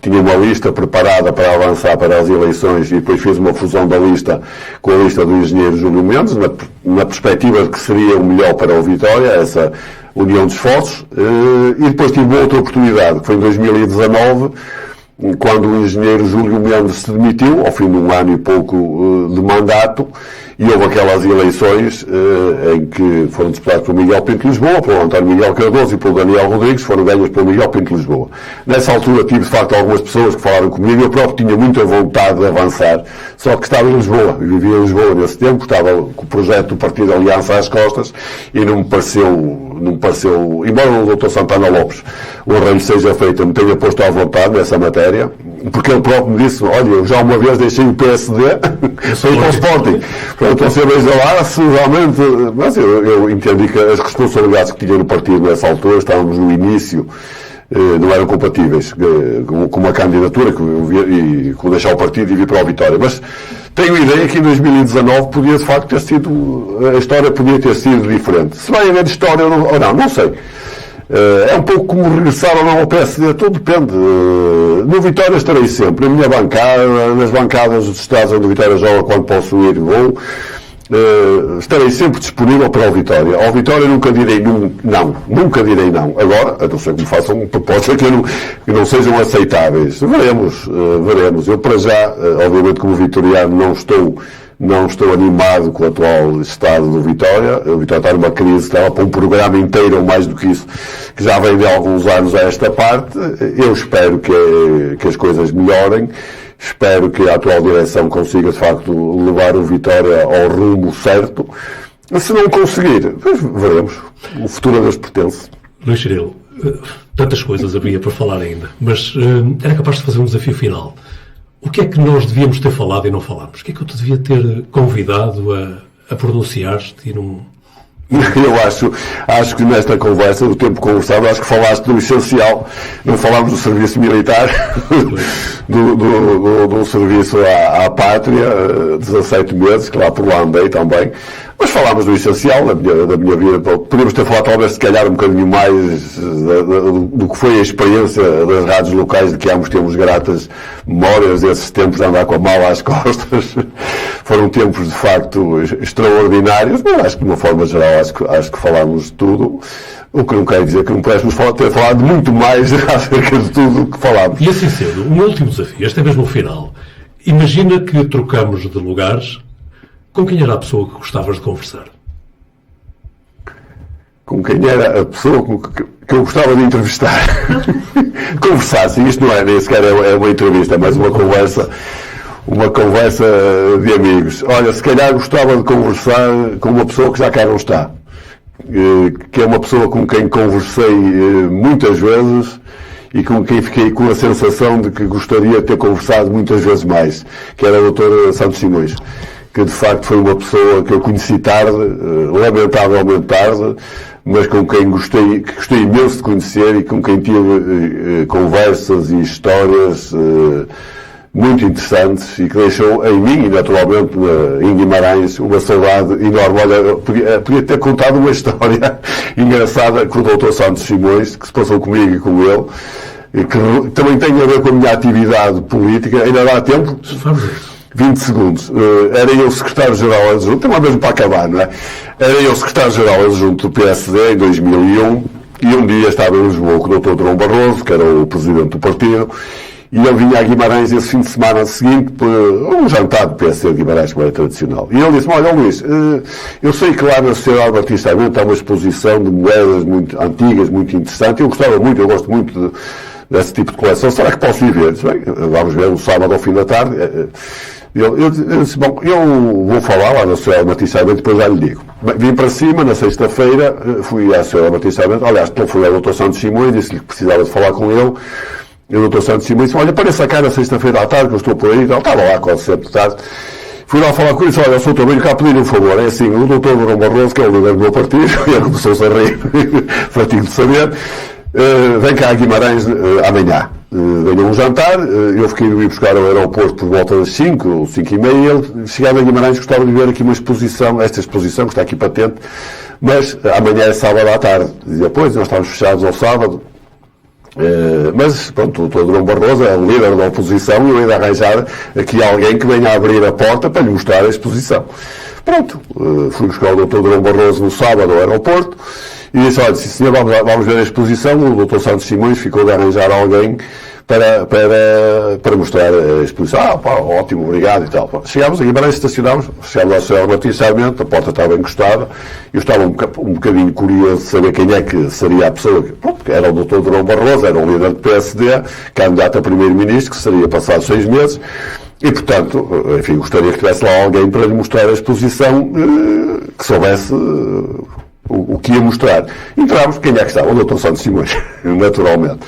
tinha uma lista preparada para avançar para as eleições, e depois fiz uma fusão da lista com a lista do engenheiro Júlio Mendes, na perspectiva de que seria o melhor para o Vitória, essa união de esforços, e depois tive uma outra oportunidade, que foi em 2019, quando o engenheiro Júlio Mendes se demitiu, ao fim de um ano e pouco de mandato, e houve aquelas eleições em que foram disputadas pelo Miguel Pinto de Lisboa, pelo António Miguel Cardoso e pelo Daniel Rodrigues, foram ganhas pelo Miguel Pinto de Lisboa. Nessa altura tive, de facto, algumas pessoas que falaram comigo, eu próprio tinha muita vontade de avançar, só que estava em Lisboa, eu vivia em Lisboa nesse tempo, estava com o projeto do Partido Aliança às costas, e não me pareceu, embora o Dr. Santana Lopes, o arranjo seja feito, me tenha posto à vontade nessa matéria, porque ele próprio me disse, olha, eu já uma vez deixei o PSD para ir para o Sporting. Portanto, você veja lá se realmente... Mas eu entendi que as responsabilidades que tinha no partido nessa altura, estávamos no início, não eram compatíveis com uma candidatura e com deixar o partido e vir para a Vitória. Mas tenho a ideia que em 2019 podia de facto ter sido... A história podia ter sido diferente. Se vai haver história ou não, não sei. É um pouco como regressar ou não ao PSD, tudo depende. No Vitória estarei sempre, na minha bancada, nas bancadas dos estados onde o Vitória joga, quando posso ir e vou. Estarei sempre disponível para o Vitória. Ao Vitória nunca direi não, nunca direi não. Agora, a não ser que me façam propostas que não sejam aceitáveis. Veremos. Eu, para já, obviamente, como vitoriano, não estou animado com o atual estado do Vitória. O Vitória está numa crise, estava para um programa inteiro, ou mais do que isso, que já vem de alguns anos a esta parte. Eu espero que as coisas melhorem. Espero que a atual direção consiga, de facto, levar o Vitória ao rumo certo. Se não conseguir, veremos. O futuro a Deus pertence. Luís Cirilo, tantas coisas havia para falar ainda, mas era capaz de fazer um desafio final. O que é que nós devíamos ter falado e não falámos? O que é que eu te devia ter convidado a pronunciar-te Eu acho que nesta conversa, do tempo conversado, acho que falaste do essencial. Não falámos do serviço militar, do serviço à pátria, 17 meses, que lá por lá andei também. Mas falámos do essencial da minha vida. Podíamos ter falado, talvez, se calhar, um bocadinho mais do que foi a experiência das rádios locais, de que ambos temos gratas memórias desses tempos de andar com a mala às costas. Foram tempos, de facto, extraordinários, mas acho que, de uma forma geral, acho que falámos de tudo. O que não quer dizer que não pudéssemos ter falado de muito mais acerca de tudo o que falámos. E assim sendo, um último desafio, este é mesmo o final. Imagina que trocamos de lugares. Com quem era a pessoa que gostavas de conversar? Com quem era a pessoa que eu gostava de entrevistar? Conversar, sim, isto não é nem sequer é uma entrevista, é mais uma conversa de amigos. Olha, se calhar gostava de conversar com uma pessoa que já cá não está, que é uma pessoa com quem conversei muitas vezes e com quem fiquei com a sensação de que gostaria de ter conversado muitas vezes mais, que era o Dr. Santos Simões, que de facto foi uma pessoa que eu conheci tarde, lamentavelmente tarde, mas com quem gostei imenso de conhecer e com quem tive conversas e histórias muito interessantes e que deixou em mim e naturalmente em Guimarães uma saudade enorme. Olha, podia ter contado uma história engraçada com o Dr. Santos Simões, que se passou comigo e com ele, e que também tem a ver com a minha atividade política. Ainda dá tempo? 20 segundos. Era eu secretário-geral adjunto, tem uma mesmo para acabar, não é? Era eu secretário-geral adjunto do PSD em 2001 e um dia estava em Lisboa com o Dr. Durão Barroso, que era o presidente do partido, e ele vinha a Guimarães esse fim de semana seguinte para um jantar do PSD de Guimarães, como era tradicional. E ele disse-me: olha, Luís, eu sei que lá na Sociedade Batista há uma exposição de moedas muito antigas, muito interessante. Eu gosto muito desse tipo de coleção. Será que posso ir ver? Bem, vamos ver no sábado ao fim da tarde. Eu disse: bom, eu vou falar lá na Sociedade Batista, depois já lhe digo. Vim para cima, na sexta-feira, fui à Sociedade Batista, aliás, fui ao Dr. Santos Simões, disse-lhe que precisava de falar com ele. E o Dr. Santos Simões disse: olha, apareça cá na sexta-feira à tarde, que eu estou por aí. Ele estava lá quase sempre de tarde. Fui lá falar com ele e disse: olha, eu sou também cá pedir um favor. É assim, o Dr. Durão Barroso, que é o líder do meu partido, e ele começou-se a rir, fartinho de saber, vem cá a Guimarães amanhã. Venha um jantar, eu fiquei de ir buscar ao aeroporto por volta das 5 ou 5:30, e ele, chegado a Guimarães, gostava de ver aqui uma exposição, esta exposição que está aqui patente, mas amanhã é sábado à tarde. Dizia: pois, nós estamos fechados ao sábado. Mas, pronto, o Dr. Durão Barroso é o líder da oposição e eu hei de arranjar aqui alguém que venha a abrir a porta para lhe mostrar a exposição. Pronto, fui buscar o Dr. Durão Barroso no sábado ao aeroporto e disse: olha, sim senhor, vamos ver a exposição. O Dr. Santos Simões ficou de arranjar alguém para mostrar a exposição. Ótimo, obrigado e tal. Chegámos a Guimarães, estacionámos, chegámos à Sociedade Batista Sarmento, a porta estava encostada, eu estava um bocadinho curioso de saber quem é que seria a pessoa, que era o Dr. Durão Barroso, era um líder do PSD, candidato a primeiro-ministro, que seria passado 6 meses, e portanto, enfim, gostaria que tivesse lá alguém para lhe mostrar a exposição, que soubesse o que ia mostrar. Entramos, quem é que está? O Dr. Santos Simões, naturalmente.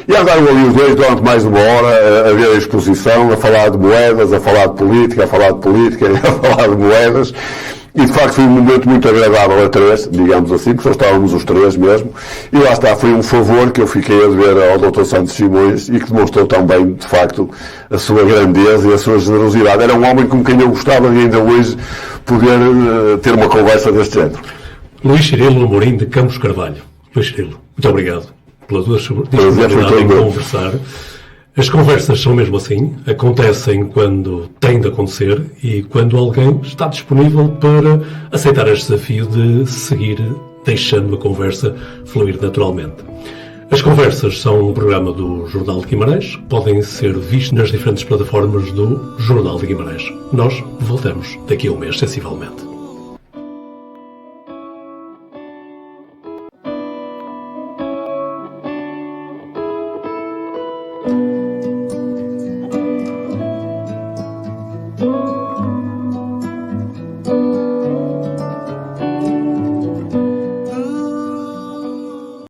E andaram ali os dois durante mais de uma hora a ver a exposição, a falar de moedas, a falar de política, a falar de moedas. E de facto foi um momento muito agradável a três, digamos assim, porque só estávamos os três mesmo. E lá está, foi um favor que eu fiquei a dever ao Dr. Santos Simões e que demonstrou também, de facto, a sua grandeza e a sua generosidade. Era um homem com quem eu gostava de ainda hoje poder ter uma conversa deste género. Luís Cirilo Amorim de Campos Carvalho. Luís Cirilo, muito obrigado pela tua disponibilidade em conversar. As conversas são mesmo assim, acontecem quando têm de acontecer e quando alguém está disponível para aceitar este desafio de seguir deixando a conversa fluir naturalmente. As conversas são um programa do Jornal de Guimarães, podem ser vistos nas diferentes plataformas do Jornal de Guimarães. Nós voltamos daqui a um mês, sensivelmente.